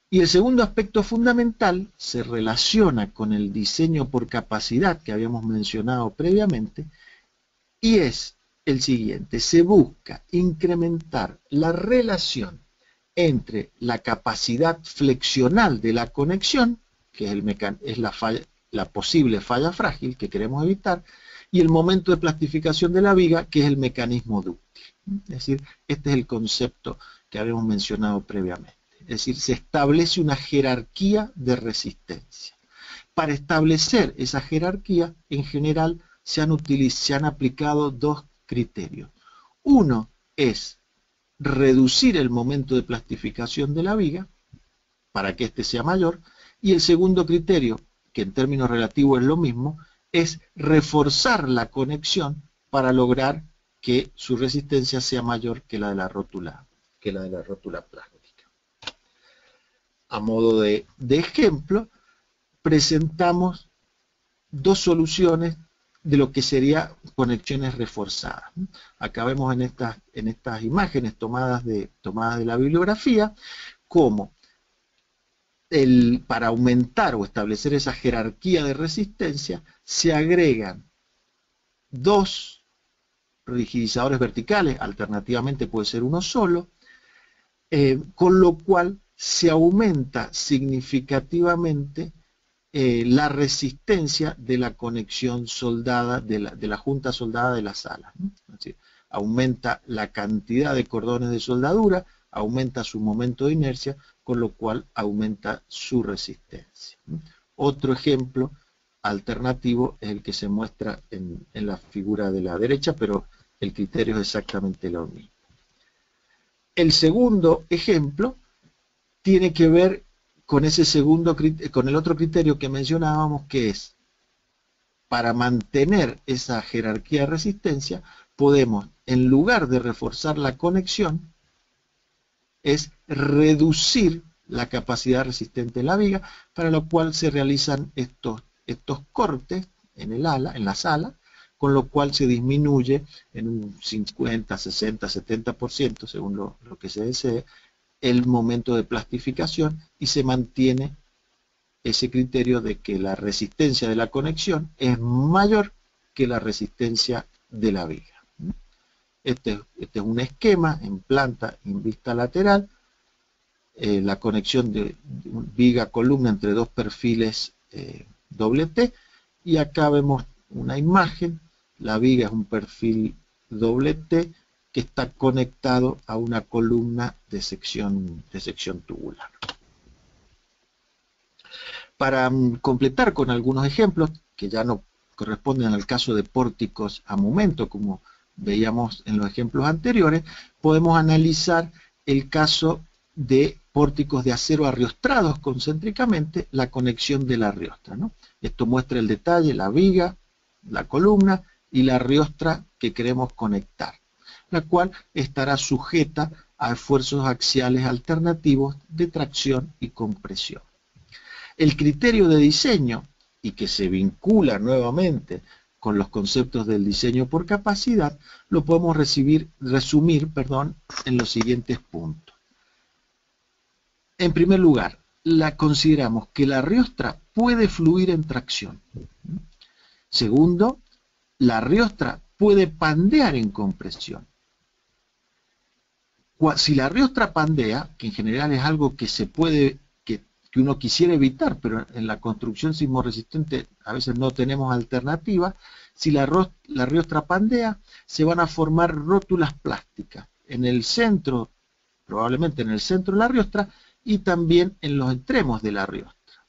B: Y el segundo aspecto fundamental se relaciona con el diseño por capacidad que habíamos mencionado previamente, y es el siguiente: se busca incrementar la relación entre la capacidad flexional de la conexión, que es la posible falla frágil que queremos evitar, y el momento de plastificación de la viga, que es el mecanismo dúctil. Es decir, este es el concepto que habíamos mencionado previamente. Es decir, se establece una jerarquía de resistencia. Para establecer esa jerarquía, en general, se han aplicado dos criterios. Uno es reducir el momento de plastificación de la viga para que éste sea mayor, y el segundo criterio, que en términos relativos es lo mismo, es reforzar la conexión para lograr que su resistencia sea mayor que la de la rótula plástica. A modo de ejemplo, presentamos dos soluciones de lo que serían conexiones reforzadas. Acá vemos en estas imágenes tomadas de la bibliografía cómo para aumentar o establecer esa jerarquía de resistencia se agregan dos rigidizadores verticales, alternativamente puede ser uno solo, con lo cual se aumenta significativamente la resistencia de la conexión soldada, de la junta soldada de las alas, ¿no? Es decir, aumenta la cantidad de cordones de soldadura, aumenta su momento de inercia, con lo cual aumenta su resistencia, ¿no? Otro ejemplo alternativo es el que se muestra en la figura de la derecha, pero el criterio es exactamente lo mismo. El segundo ejemplo tiene que ver con con el otro criterio que mencionábamos, que es, para mantener esa jerarquía de resistencia, podemos, en lugar de reforzar la conexión, es reducir la capacidad resistente de la viga, para lo cual se realizan estos cortes en las alas, con lo cual se disminuye en un 50, 60, 70%, según lo que se desee, el momento de plastificación, y se mantiene ese criterio de que la resistencia de la conexión es mayor que la resistencia de la viga. Este es un esquema en planta en vista lateral, la conexión de viga-columna entre dos perfiles doble T, y acá vemos una imagen. La viga es un perfil doble T que está conectado a una columna de sección tubular. Para completar con algunos ejemplos, que ya no corresponden al caso de pórticos a momento, como veíamos en los ejemplos anteriores, podemos analizar el caso de pórticos de acero arriostrados concéntricamente, la conexión de la arriostra, ¿no? Esto muestra el detalle: la viga, la columna y la arriostra que queremos conectar, la cual estará sujeta a esfuerzos axiales alternativos de tracción y compresión. El criterio de diseño, y que se vincula nuevamente con los conceptos del diseño por capacidad, lo podemos resumir en los siguientes puntos. En primer lugar, consideramos que la riostra puede fluir en tracción. Segundo, la riostra puede pandear en compresión. Si la riostra pandea, que en general es algo que se puede, que uno quisiera evitar, pero en la construcción sismorresistente a veces no tenemos alternativa, si la riostra pandea, se van a formar rótulas plásticas en el centro, probablemente en el centro de la riostra, y también en los extremos de la riostra.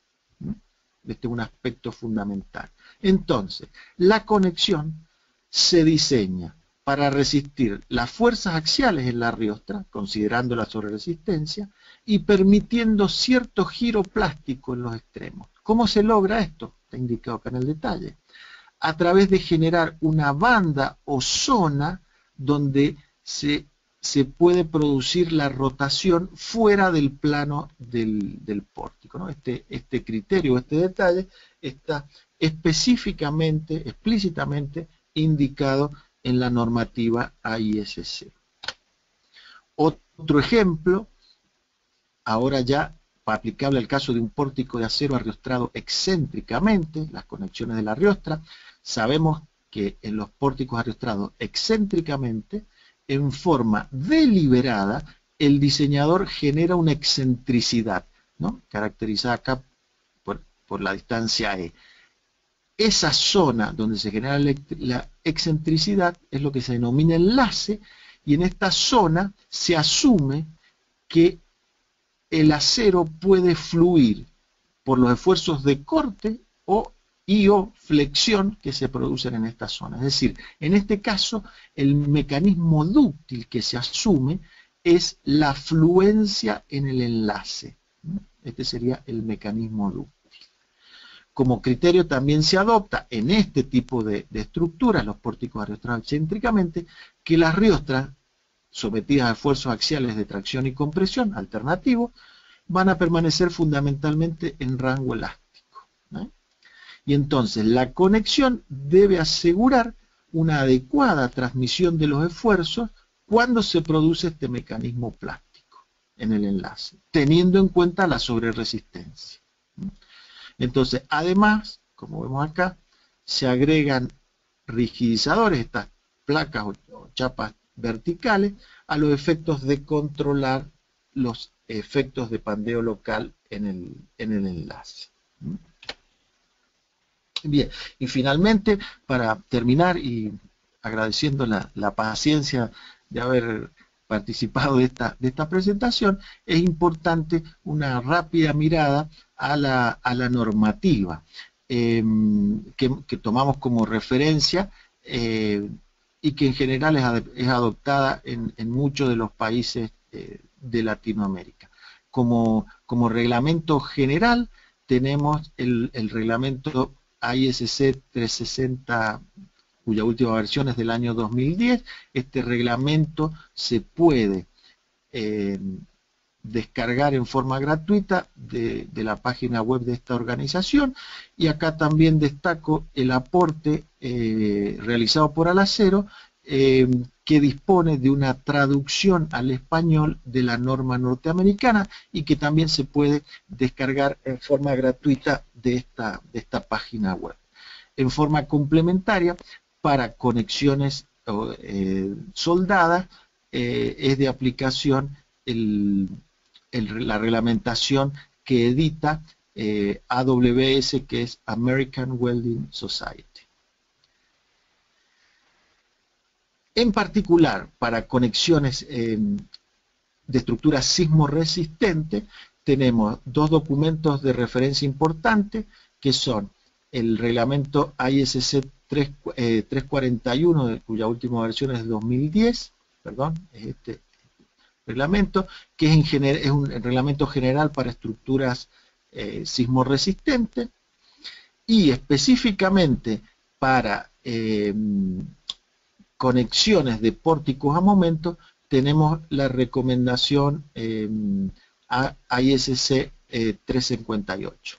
B: Este es un aspecto fundamental. Entonces, la conexión se diseña para resistir las fuerzas axiales en la riostra, considerando la sobreresistencia, y permitiendo cierto giro plástico en los extremos. ¿Cómo se logra esto? Está indicado acá en el detalle. A través de generar una banda o zona donde se puede producir la rotación fuera del plano del pórtico, ¿no? Este criterio, este detalle, está específicamente, explícitamente indicado en la normativa AISC. Otro ejemplo, ahora ya aplicable al caso de un pórtico de acero arriostrado excéntricamente, las conexiones de la riostra. Sabemos que en los pórticos arriostrados excéntricamente, en forma deliberada, el diseñador genera una excentricidad, ¿no? Caracterizada acá por la distancia E. Esa zona donde se genera la excentricidad es lo que se denomina enlace, y en esta zona se asume que el acero puede fluir por los esfuerzos de corte o flexión que se producen en esta zona. Es decir, en este caso, el mecanismo dúctil que se asume es la fluencia en el enlace. Este sería el mecanismo dúctil. Como criterio también se adopta en este tipo de estructuras, los pórticos arriostrados excéntricamente, que las riostras sometidas a esfuerzos axiales de tracción y compresión alternativos van a permanecer fundamentalmente en rango elástico, ¿no? Y entonces la conexión debe asegurar una adecuada transmisión de los esfuerzos cuando se produce este mecanismo plástico en el enlace, teniendo en cuenta la sobreresistencia. Entonces, además, como vemos acá, se agregan rigidizadores, estas placas o chapas verticales, a los efectos de controlar los efectos de pandeo local en el enlace. Bien, y finalmente, para terminar y agradeciendo la paciencia de haber participado de esta presentación, es importante una rápida mirada a la normativa que tomamos como referencia y que en general es adoptada en muchos de los países de Latinoamérica. Como reglamento general tenemos el reglamento AISC 360, cuya última versión es del año 2010. Este reglamento se puede descargar en forma gratuita de la página web de esta organización, y acá también destaco el aporte realizado por Alacero, que dispone de una traducción al español de la norma norteamericana y que también se puede descargar en forma gratuita de esta página web. En forma complementaria, para conexiones soldadas, es de aplicación la reglamentación que edita AWS, que es American Welding Society. En particular, para conexiones de estructuras sismoresistentes, tenemos dos documentos de referencia importantes, que son el reglamento AISC 341, cuya última versión es de 2010, perdón, es este reglamento, que es un reglamento general para estructuras sismoresistentes, y específicamente para conexiones de pórticos a momentos tenemos la recomendación AISC 358.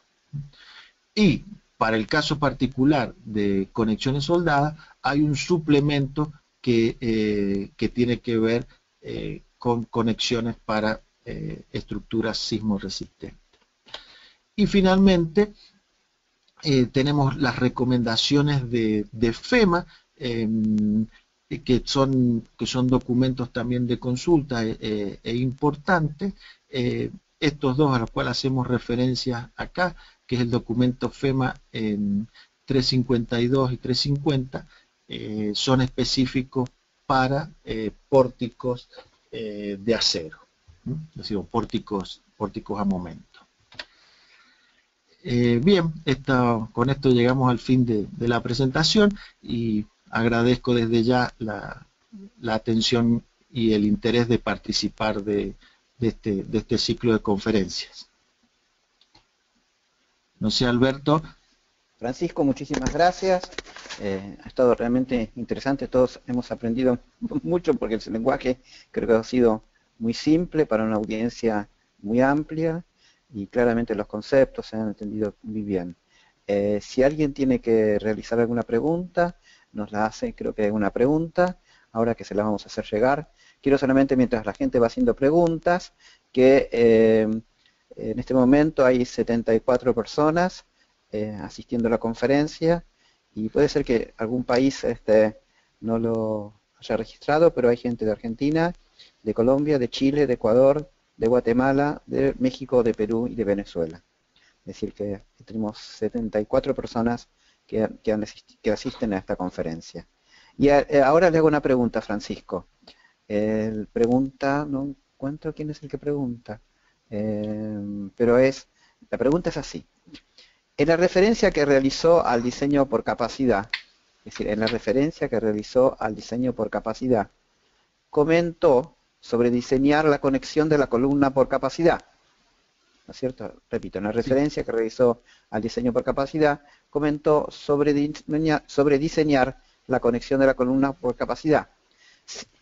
B: Y para el caso particular de conexiones soldadas hay un suplemento que tiene que ver con conexiones para estructuras sismo resistentes. Y finalmente tenemos las recomendaciones de FEMA, que son documentos también de consulta importantes. Estos dos a los cuales hacemos referencia acá, que es el documento FEMA 352 y 350, son específicos para pórticos de acero, es decir, pórticos a momento. Bien, con esto llegamos al fin de la presentación y agradezco desde ya la atención y el interés de participar de este ciclo de conferencias. No sé, Alberto.
A: Francisco, muchísimas gracias. Ha estado realmente interesante, todos hemos aprendido mucho porque el lenguaje creo que ha sido muy simple para una audiencia muy amplia y claramente los conceptos se han entendido muy bien. Si alguien tiene que realizar alguna pregunta, nos la hace, creo que hay una pregunta, ahora que se la vamos a hacer llegar. Quiero solamente, mientras la gente va haciendo preguntas, que en este momento hay 74 personas asistiendo a la conferencia y puede ser que algún país no lo haya registrado, pero hay gente de Argentina, de Colombia, de Chile, de Ecuador, de Guatemala, de México, de Perú y de Venezuela. Es decir, que tenemos 74 personas que asisten a esta conferencia. Y ahora le hago una pregunta, Francisco. No encuentro quién es el que pregunta, pero la pregunta es así. En la referencia que realizó al diseño por capacidad, es decir, en la referencia que realizó al diseño por capacidad, comentó sobre diseñar la conexión de la columna por capacidad. ¿No es cierto? Repito, en la referencia que realizó al diseño por capacidad, comentó sobre diseñar la conexión de la columna por capacidad.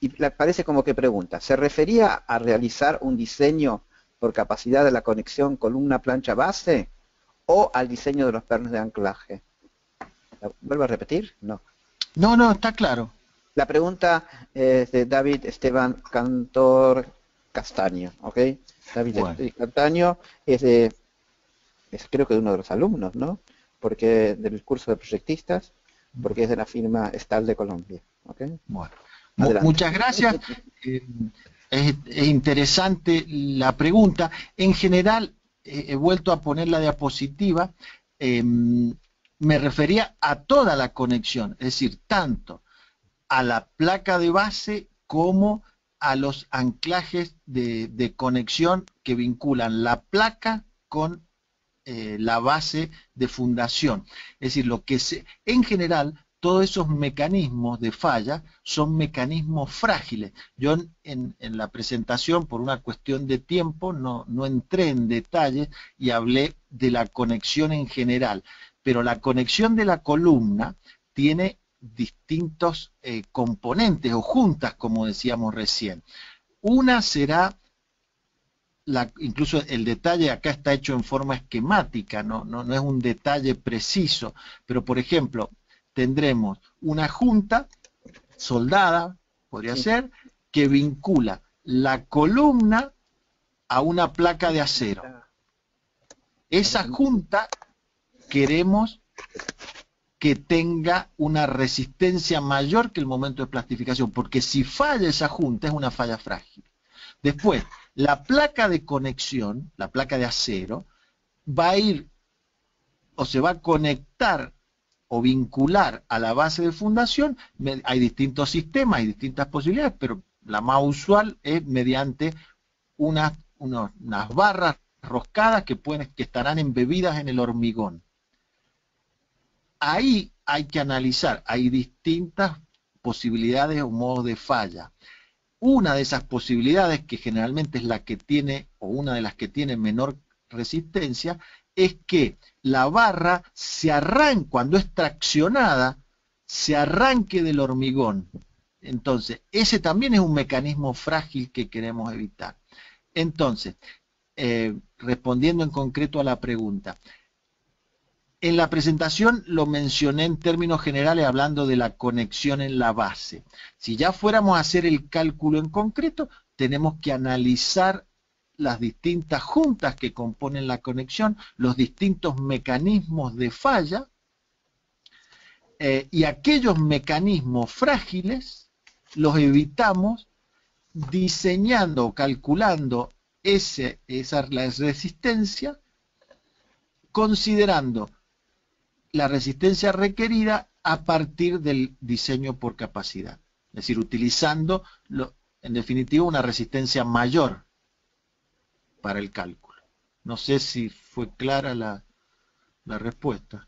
A: Y parece como que pregunta, ¿se refería a realizar un diseño por capacidad de la conexión columna-plancha-base o al diseño de los pernos de anclaje? ¿Vuelvo a repetir? No.
B: No, está claro.
A: La pregunta es de David Esteban Cantor Castaño, ¿ok? David Castaño es creo que de uno de los alumnos, ¿no? Porque del curso de proyectistas, porque es de la firma Stahl de Colombia, ¿ok?
B: Bueno, muchas gracias. Es interesante la pregunta. En general, he vuelto a poner la diapositiva, me refería a toda la conexión, es decir, tanto a la placa de base como a los anclajes de conexión que vinculan la placa con la base de fundación. Es decir, en general, todos esos mecanismos de falla son mecanismos frágiles. Yo en la presentación, por una cuestión de tiempo, no entré en detalle y hablé de la conexión en general. Pero la conexión de la columna tiene distintos componentes o juntas, como decíamos recién. Una será, incluso el detalle acá está hecho en forma esquemática, no es un detalle preciso, pero por ejemplo, tendremos una junta soldada, podría ser, que vincula la columna a una placa de acero. Esa junta queremos que tenga una resistencia mayor que el momento de plastificación, porque si falla esa junta es una falla frágil. Después, la placa de conexión, la placa de acero, va a ir o se va a conectar o vincular a la base de fundación. Hay distintos sistemas, hay distintas posibilidades, pero la más usual es mediante unas barras roscadas que estarán embebidas en el hormigón. Ahí hay que analizar, hay distintas posibilidades o modos de falla. Una de esas posibilidades, que generalmente es la que tiene, o una de las que tiene menor resistencia, es que la barra cuando es traccionada, se arranque del hormigón. Entonces, ese también es un mecanismo frágil que queremos evitar. Entonces, respondiendo en concreto a la pregunta, en la presentación lo mencioné en términos generales hablando de la conexión en la base. Si ya fuéramos a hacer el cálculo en concreto, tenemos que analizar las distintas juntas que componen la conexión, los distintos mecanismos de falla, y aquellos mecanismos frágiles los evitamos diseñando o calculando la resistencia, considerando la resistencia requerida a partir del diseño por capacidad. Es decir, utilizando, en definitiva, una resistencia mayor para el cálculo. No sé si fue clara la respuesta.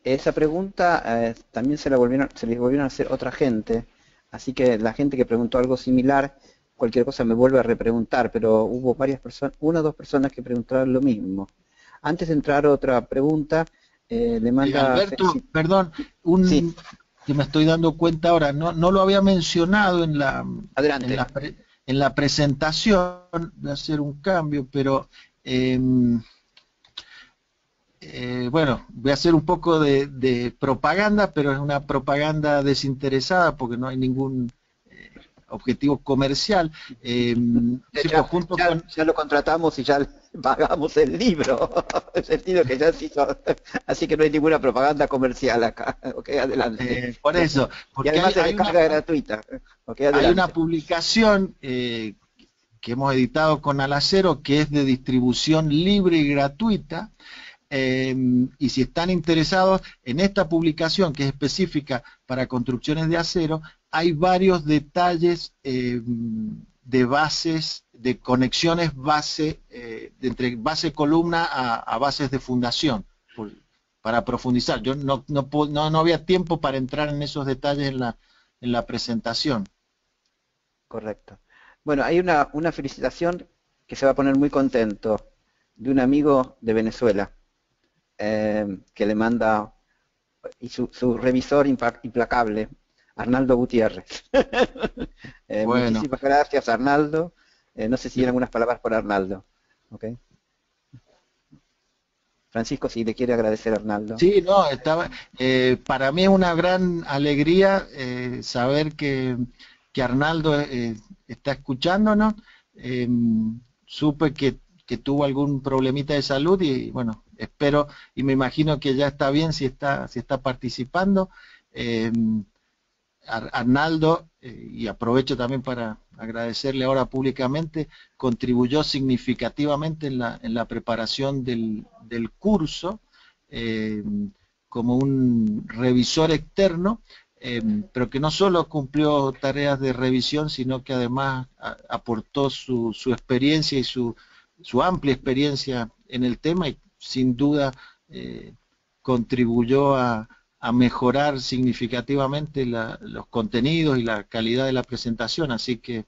A: Esa pregunta también se les volvieron a hacer otra gente, así que la gente que preguntó algo similar, cualquier cosa me vuelve a repreguntar, pero hubo varias personas, una o dos personas que preguntaron lo mismo. Antes de entrar a otra pregunta, le manda...
B: Alberto, perdón,
A: sí,
B: que me estoy dando cuenta ahora, no lo había mencionado en
A: adelante.
B: En la presentación, voy a hacer un cambio, pero... bueno, voy a hacer un poco de propaganda, pero es una propaganda desinteresada porque no hay ningún objetivo comercial.
A: Ya lo contratamos y ya pagamos el libro, en el sentido que ya se hizo, así que no hay ninguna propaganda comercial acá. Okay, adelante.
B: Por eso,
A: porque y además hay descarga gratuita. Okay,
B: hay una publicación que hemos editado con Alacero que es de distribución libre y gratuita. Y si están interesados en esta publicación que es específica para construcciones de acero, hay varios detalles de bases, de conexiones entre base columna a bases de fundación, para profundizar. Yo no había tiempo para entrar en esos detalles en la presentación.
A: Correcto. Bueno, hay una felicitación que se va a poner muy contento de un amigo de Venezuela. Que le manda, y su revisor implacable, Arnaldo Gutiérrez. Bueno. Muchísimas gracias, Arnaldo. No sé si hay algunas palabras por Arnaldo. ¿Okay? Francisco, si le quiere agradecer a Arnaldo.
B: Sí, no, para mí es una gran alegría saber que Arnaldo está escuchándonos. Supe que tuvo algún problemita de salud y bueno, espero y me imagino que ya está bien si está participando. Arnaldo, y aprovecho también para agradecerle ahora públicamente, contribuyó significativamente en la preparación del curso como un revisor externo, pero que no solo cumplió tareas de revisión, sino que además aportó su experiencia y su amplia experiencia en el tema y sin duda contribuyó a mejorar significativamente los contenidos y la calidad de la presentación, así que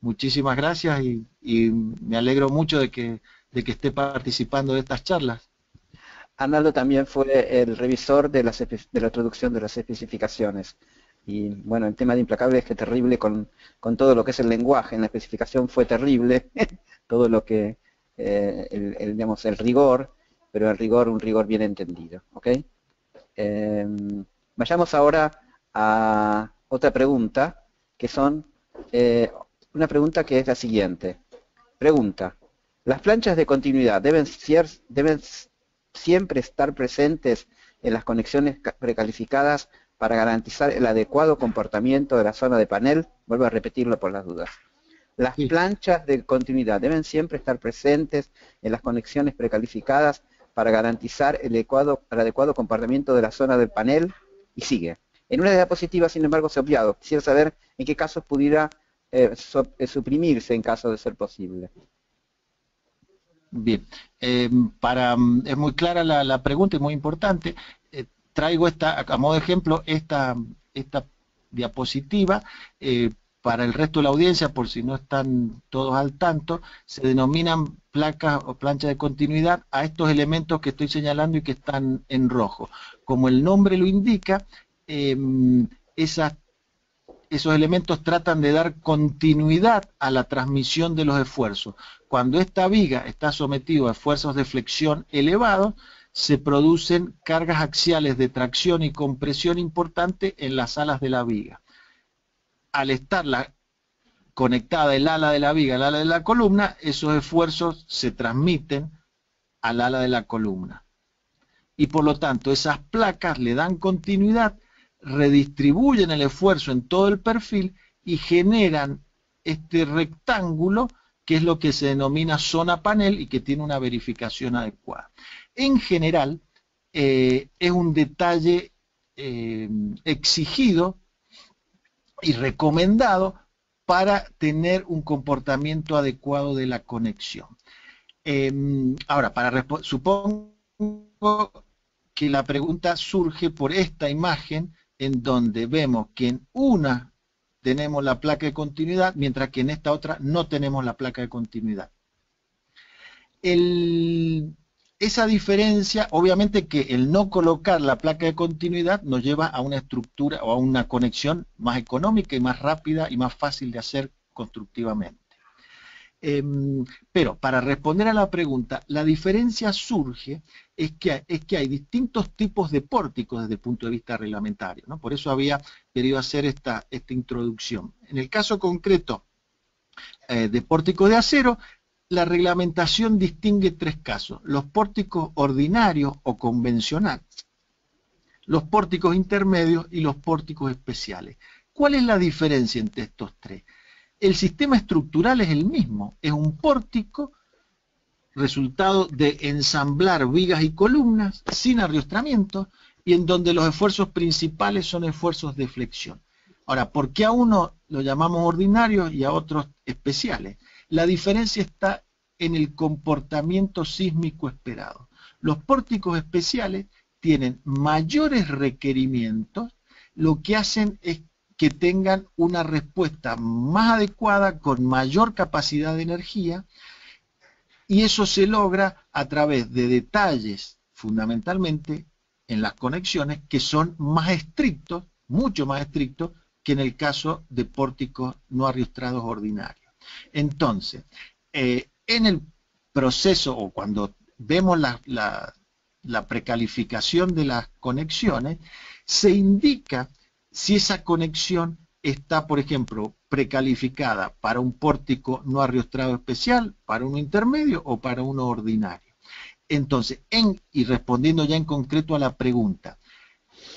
B: muchísimas gracias y me alegro mucho de que esté participando de estas charlas.
A: Arnaldo también fue el revisor de la traducción de las especificaciones. Y bueno, el tema de implacable es que terrible con todo lo que es el lenguaje. En la especificación fue terrible, todo lo que, digamos, el rigor, pero el rigor, un rigor bien entendido. ¿Okay? Vayamos ahora a otra pregunta, que son, una pregunta que es la siguiente. Pregunta, ¿las planchas de continuidad deben siempre estar presentes en las conexiones precalificadas para garantizar el adecuado comportamiento de la zona de panel? Vuelvo a repetirlo por las dudas. Las planchas de continuidad deben siempre estar presentes en las conexiones precalificadas para garantizar el adecuado comportamiento de la zona del panel, y sigue. En una diapositiva, sin embargo, se ha obviado. Quisiera saber en qué casos pudiera suprimirse en caso de ser posible.
B: Bien, es muy clara la pregunta y muy importante. Traigo a modo de ejemplo esta diapositiva. Para el resto de la audiencia, por si no están todos al tanto, se denominan placas o planchas de continuidad a estos elementos que estoy señalando y que están en rojo. Como el nombre lo indica, esos elementos tratan de dar continuidad a la transmisión de los esfuerzos. Cuando esta viga está sometida a esfuerzos de flexión elevados, se producen cargas axiales de tracción y compresión importantes en las alas de la viga. Al estar conectada el ala de la viga al ala de la columna, esos esfuerzos se transmiten al ala de la columna. Y por lo tanto, esas placas le dan continuidad, redistribuyen el esfuerzo en todo el perfil y generan este rectángulo que es lo que se denomina zona panel y que tiene una verificación adecuada. En general, es un detalle exigido y recomendado para tener un comportamiento adecuado de la conexión. Ahora, supongo que la pregunta surge por esta imagen en donde vemos que en una tenemos la placa de continuidad, mientras que en esta otra no tenemos la placa de continuidad. Esa diferencia, obviamente que el no colocar la placa de continuidad nos lleva a una estructura o a una conexión más económica y más rápida y más fácil de hacer constructivamente. Pero para responder a la pregunta, la diferencia surge es que hay distintos tipos de pórticos desde el punto de vista reglamentario, ¿no? Por eso había querido hacer esta introducción. En el caso concreto de pórticos de acero, la reglamentación distingue tres casos: los pórticos ordinarios o convencionales, los pórticos intermedios y los pórticos especiales. ¿Cuál es la diferencia entre estos tres? El sistema estructural es el mismo, es un pórtico resultado de ensamblar vigas y columnas sin arriostramiento y en donde los esfuerzos principales son esfuerzos de flexión. Ahora, ¿por qué a uno lo llamamos ordinarios y a otros especiales? La diferencia está en el comportamiento sísmico esperado. Los pórticos especiales tienen mayores requerimientos, lo que hacen es que tengan una respuesta más adecuada, con mayor capacidad de energía, y eso se logra a través de detalles, fundamentalmente en las conexiones, que son más estrictos, mucho más estrictos, que en el caso de pórticos no arriostrados ordinarios. Entonces, en el proceso, o cuando vemos la precalificación de las conexiones, se indica si esa conexión está, por ejemplo, precalificada para un pórtico no arriostrado especial, para uno intermedio o para uno ordinario. Entonces, y respondiendo ya en concreto a la pregunta,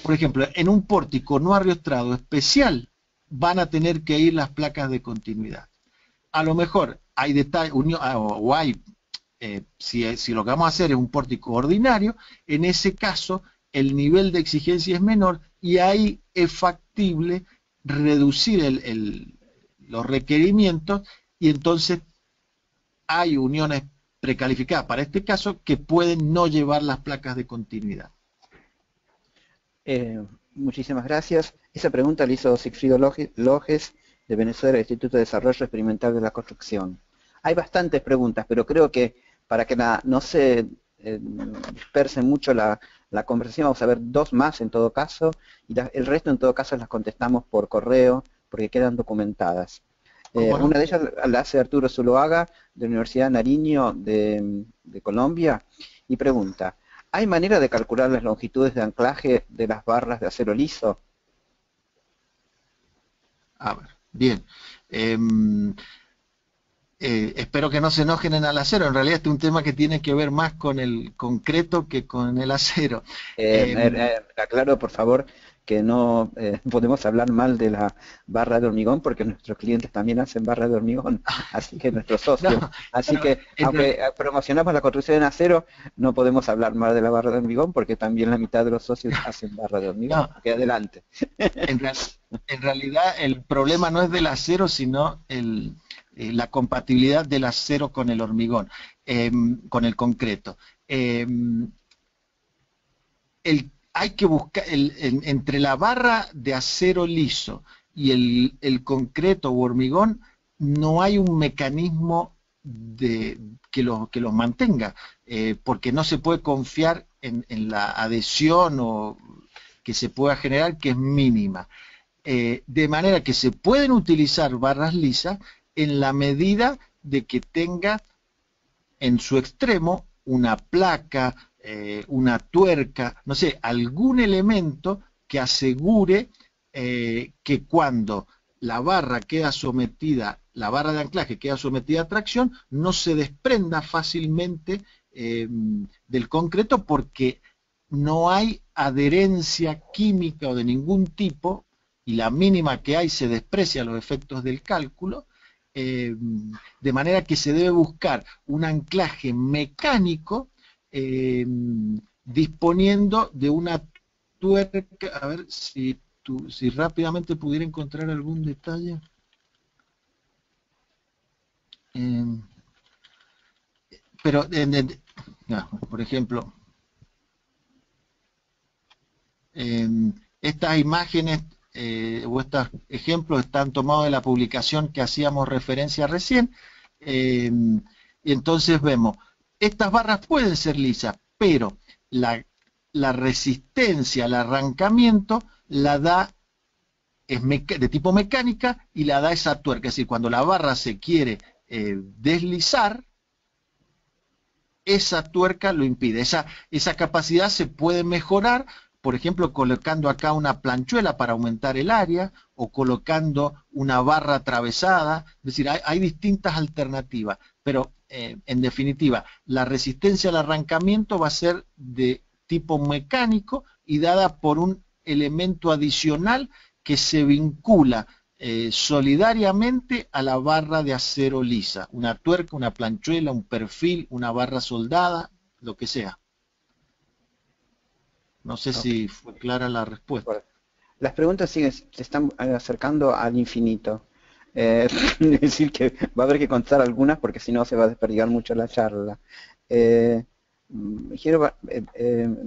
B: por ejemplo, en un pórtico no arriostrado especial van a tener que ir las placas de continuidad. A lo mejor hay detalles, si lo que vamos a hacer es un pórtico ordinario, en ese caso el nivel de exigencia es menor y ahí es factible reducir los requerimientos, y entonces hay uniones precalificadas para este caso que pueden no llevar las placas de continuidad.
A: Muchísimas gracias. Esa pregunta la hizo Sigfrido Lojes, de Venezuela, del Instituto de Desarrollo Experimental de la Construcción. Hay bastantes preguntas, pero creo que para que no se disperse mucho la conversación, vamos a ver dos más en todo caso, y el resto en todo caso las contestamos por correo, porque quedan documentadas. Una de ellas la hace Arturo Zuloaga, de la Universidad Nariño de Colombia, y pregunta: ¿hay manera de calcular las longitudes de anclaje de las barras de acero liso?
B: A ver, bien. Espero que no se enojen en el acero. En realidad este es un tema que tiene que ver más con el concreto que con el acero.
A: Aclaro, por favor, que no podemos hablar mal de la barra de hormigón, porque nuestros clientes también hacen barra de hormigón, así que nuestros socios. No, así que, aunque promocionamos la construcción en acero, no podemos hablar mal de la barra de hormigón, porque también la mitad de los socios hacen barra de hormigón. No, que adelante.
B: En realidad el problema no es del acero, sino la compatibilidad del acero con el hormigón, con el concreto. Hay que buscar, entre la barra de acero liso y el concreto o hormigón, no hay un mecanismo que los mantenga, porque no se puede confiar en la adhesión o que se pueda generar, que es mínima. De manera que se pueden utilizar barras lisas en la medida de que tenga en su extremo una placa, una tuerca, no sé, algún elemento que asegure que cuando la barra queda sometida la barra de anclaje queda sometida a tracción, no se desprenda fácilmente del concreto porque no hay adherencia química o de ningún tipo, y la mínima que hay se desprecia a los efectos del cálculo, de manera que se debe buscar un anclaje mecánico disponiendo de una tuerca, a ver si rápidamente pudiera encontrar algún detalle. Pero, por ejemplo, estas imágenes o estos ejemplos están tomados de la publicación que hacíamos referencia recién, y entonces vemos, estas barras pueden ser lisas, pero la resistencia al arrancamiento la da, es de tipo mecánica, y la da esa tuerca. Es decir, cuando la barra se quiere deslizar, esa tuerca lo impide. Esa capacidad se puede mejorar, por ejemplo, colocando acá una planchuela para aumentar el área, o colocando una barra atravesada. Es decir, hay distintas alternativas, pero en definitiva, la resistencia al arrancamiento va a ser de tipo mecánico y dada por un elemento adicional que se vincula solidariamente a la barra de acero lisa, una tuerca, una planchuela, un perfil, una barra soldada, lo que sea. No sé si fue clara la respuesta.
A: Bueno, las preguntas se están acercando al infinito. Es decir, que va a haber que contar algunas porque si no se va a desperdigar mucho la charla. La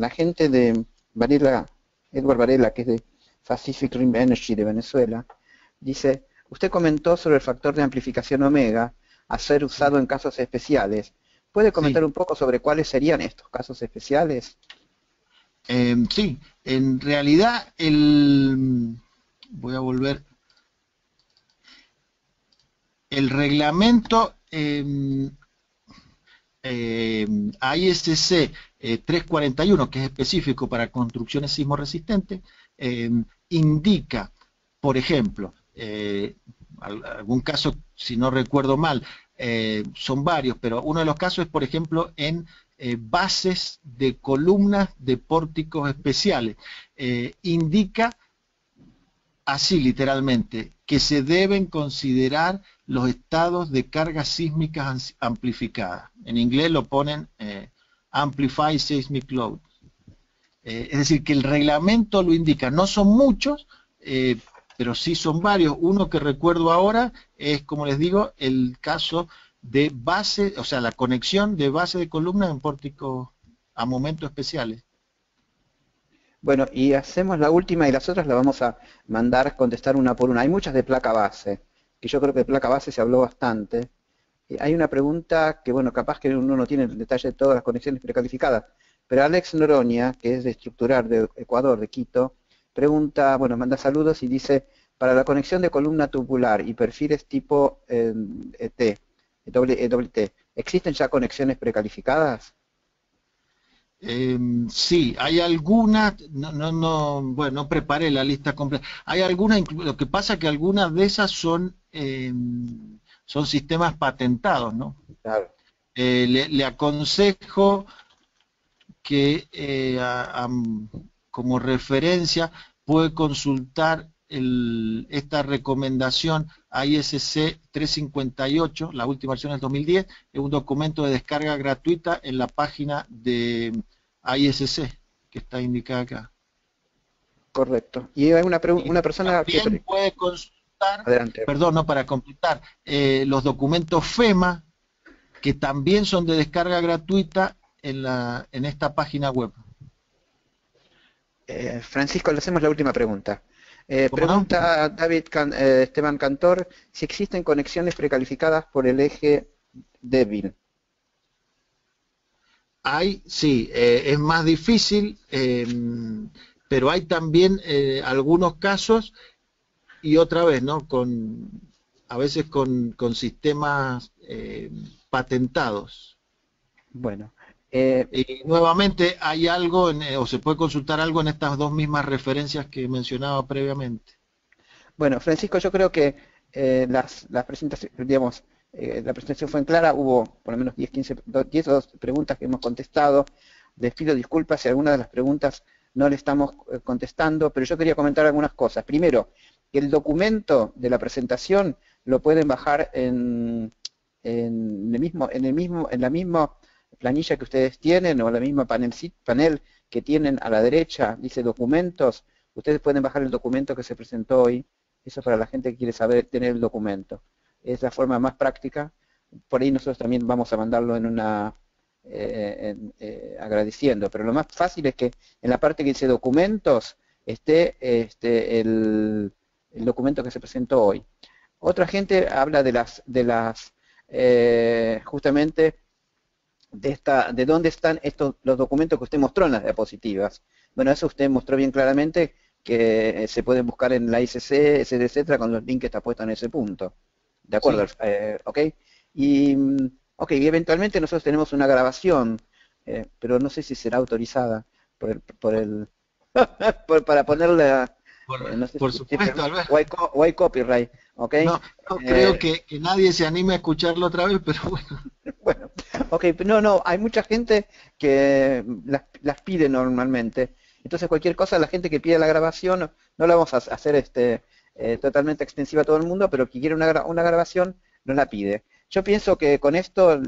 A: gente de Varela, Edward Varela, que es de Pacific Rim Energy de Venezuela, dice, usted comentó sobre el factor de amplificación omega a ser usado en casos especiales. ¿Puede comentar un poco sobre cuáles serían estos casos especiales?
B: Sí, en realidad voy a volver. El reglamento AISC 341, que es específico para construcciones sismorresistentes, indica, por ejemplo, algún caso, si no recuerdo mal, son varios, pero uno de los casos es, por ejemplo, en bases de columnas de pórticos especiales. Indica así literalmente, que se deben considerar los estados de cargas sísmicas amplificadas. En inglés lo ponen Amplify Seismic Load. Es decir, que el reglamento lo indica. No son muchos, pero sí son varios. Uno que recuerdo ahora es, como les digo, el caso de base, o sea, la conexión de base de columnas en pórticos a momentos especiales.
A: Bueno, y hacemos la última y las otras las vamos a mandar contestar una por una. Hay muchas de placa base, que yo creo que de placa base se habló bastante. Hay una pregunta que, bueno, capaz que uno no tiene el detalle de todas las conexiones precalificadas, pero Alex Noroña, que es de Estructurar de Ecuador, de Quito, pregunta, bueno, manda saludos y dice, para la conexión de columna tubular y perfiles tipo EWT, ¿existen ya conexiones precalificadas?
B: Sí, hay algunas, bueno, no preparé la lista completa. Hay algunas, lo que pasa es que algunas de esas son sistemas patentados, ¿no?
A: Claro.
B: Le aconsejo que como referencia puede consultar esta recomendación AISC 358, la última versión del 2010, es un documento de descarga gratuita en la página de AISC, que está indicada acá.
A: Correcto. Y hay una persona
B: que puede consultar,
A: adelante.
B: Perdón, no, para completar, los documentos FEMA, que también son de descarga gratuita en esta página web.
A: Francisco, le hacemos la última pregunta. Pregunta no? David Esteban Cantor si existen conexiones precalificadas por el eje débil.
B: Sí, es más difícil, pero hay también algunos casos, y otra vez, ¿no? A veces con sistemas patentados.
A: Bueno.
B: Y nuevamente hay algo, o se puede consultar algo en estas dos mismas referencias que mencionaba previamente.
A: Bueno, Francisco, yo creo que las presentaciones, digamos, la presentación fue en clara, hubo por lo menos 10, 15, 10 o 12 preguntas que hemos contestado. Les pido disculpas si alguna de las preguntas no le estamos contestando, pero yo quería comentar algunas cosas. Primero, que el documento de la presentación lo pueden bajar en la misma planilla que ustedes tienen, o la misma panel que tienen a la derecha, dice documentos. Ustedes pueden bajar el documento que se presentó hoy. Eso para la gente que quiere saber, tener el documento. Es la forma más práctica. Por ahí nosotros también vamos a mandarlo en una agradeciendo, pero lo más fácil es que en la parte que dice documentos esté el documento que se presentó hoy. Otra gente habla justamente de dónde están los documentos que usted mostró en las diapositivas. Bueno, eso usted mostró bien claramente, que se pueden buscar en la ICC, etcétera, con los links que está puesto en ese punto. ¿De acuerdo? Sí. ¿Ok? Y eventualmente nosotros tenemos una grabación, pero no sé si será autorizada para ponerla.
B: No sé por supuesto, Alberto.
A: O hay copyright, ¿ok?
B: No creo que nadie se anime a escucharlo otra vez, pero bueno.
A: Bueno, ok, no, hay mucha gente que las pide normalmente. Entonces cualquier cosa, la gente que pide la grabación, no la vamos a hacer totalmente extensiva a todo el mundo, pero que quiere una grabación, nos la pide. Yo pienso que con esto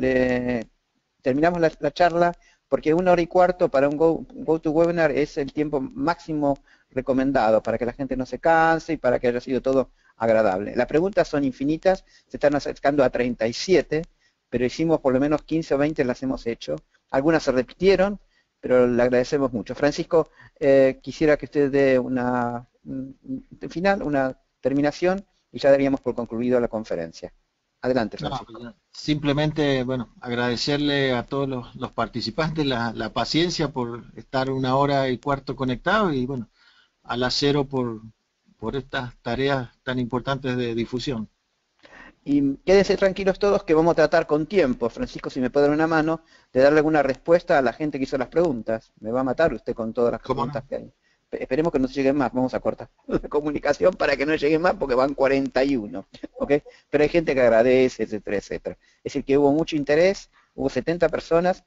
A: terminamos la charla, porque 1 hora y cuarto para un GoToWebinar es el tiempo máximo recomendado para que la gente no se canse y para que haya sido todo agradable. Las preguntas son infinitas, se están acercando a 37, pero hicimos por lo menos 15 o 20, las hemos hecho. Algunas se repitieron, pero le agradecemos mucho. Francisco, quisiera que usted dé una terminación y ya daríamos por concluido la conferencia. Adelante, Francisco.
B: No, simplemente, bueno, agradecerle a todos los participantes la paciencia por estar 1 hora y cuarto conectados y, bueno, al acero por estas tareas tan importantes de difusión.
A: Y quédense tranquilos todos que vamos a tratar con tiempo. Francisco, si me puede dar una mano, de darle alguna respuesta a la gente que hizo las preguntas. Me va a matar usted con todas las preguntas que hay. Esperemos que no se lleguen más, vamos a cortar la comunicación para que no lleguen más porque van 41, ¿ok? Pero hay gente que agradece, etcétera, etcétera. Es decir, que hubo mucho interés, hubo 70 personas,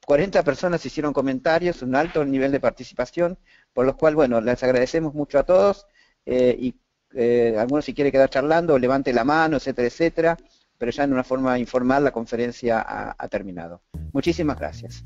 A: 40 personas hicieron comentarios, un alto nivel de participación, por lo cual, bueno, les agradecemos mucho a todos y algunos si quiere quedar charlando, levante la mano, etcétera, etcétera, pero ya en una forma informal la conferencia ha terminado. Muchísimas gracias.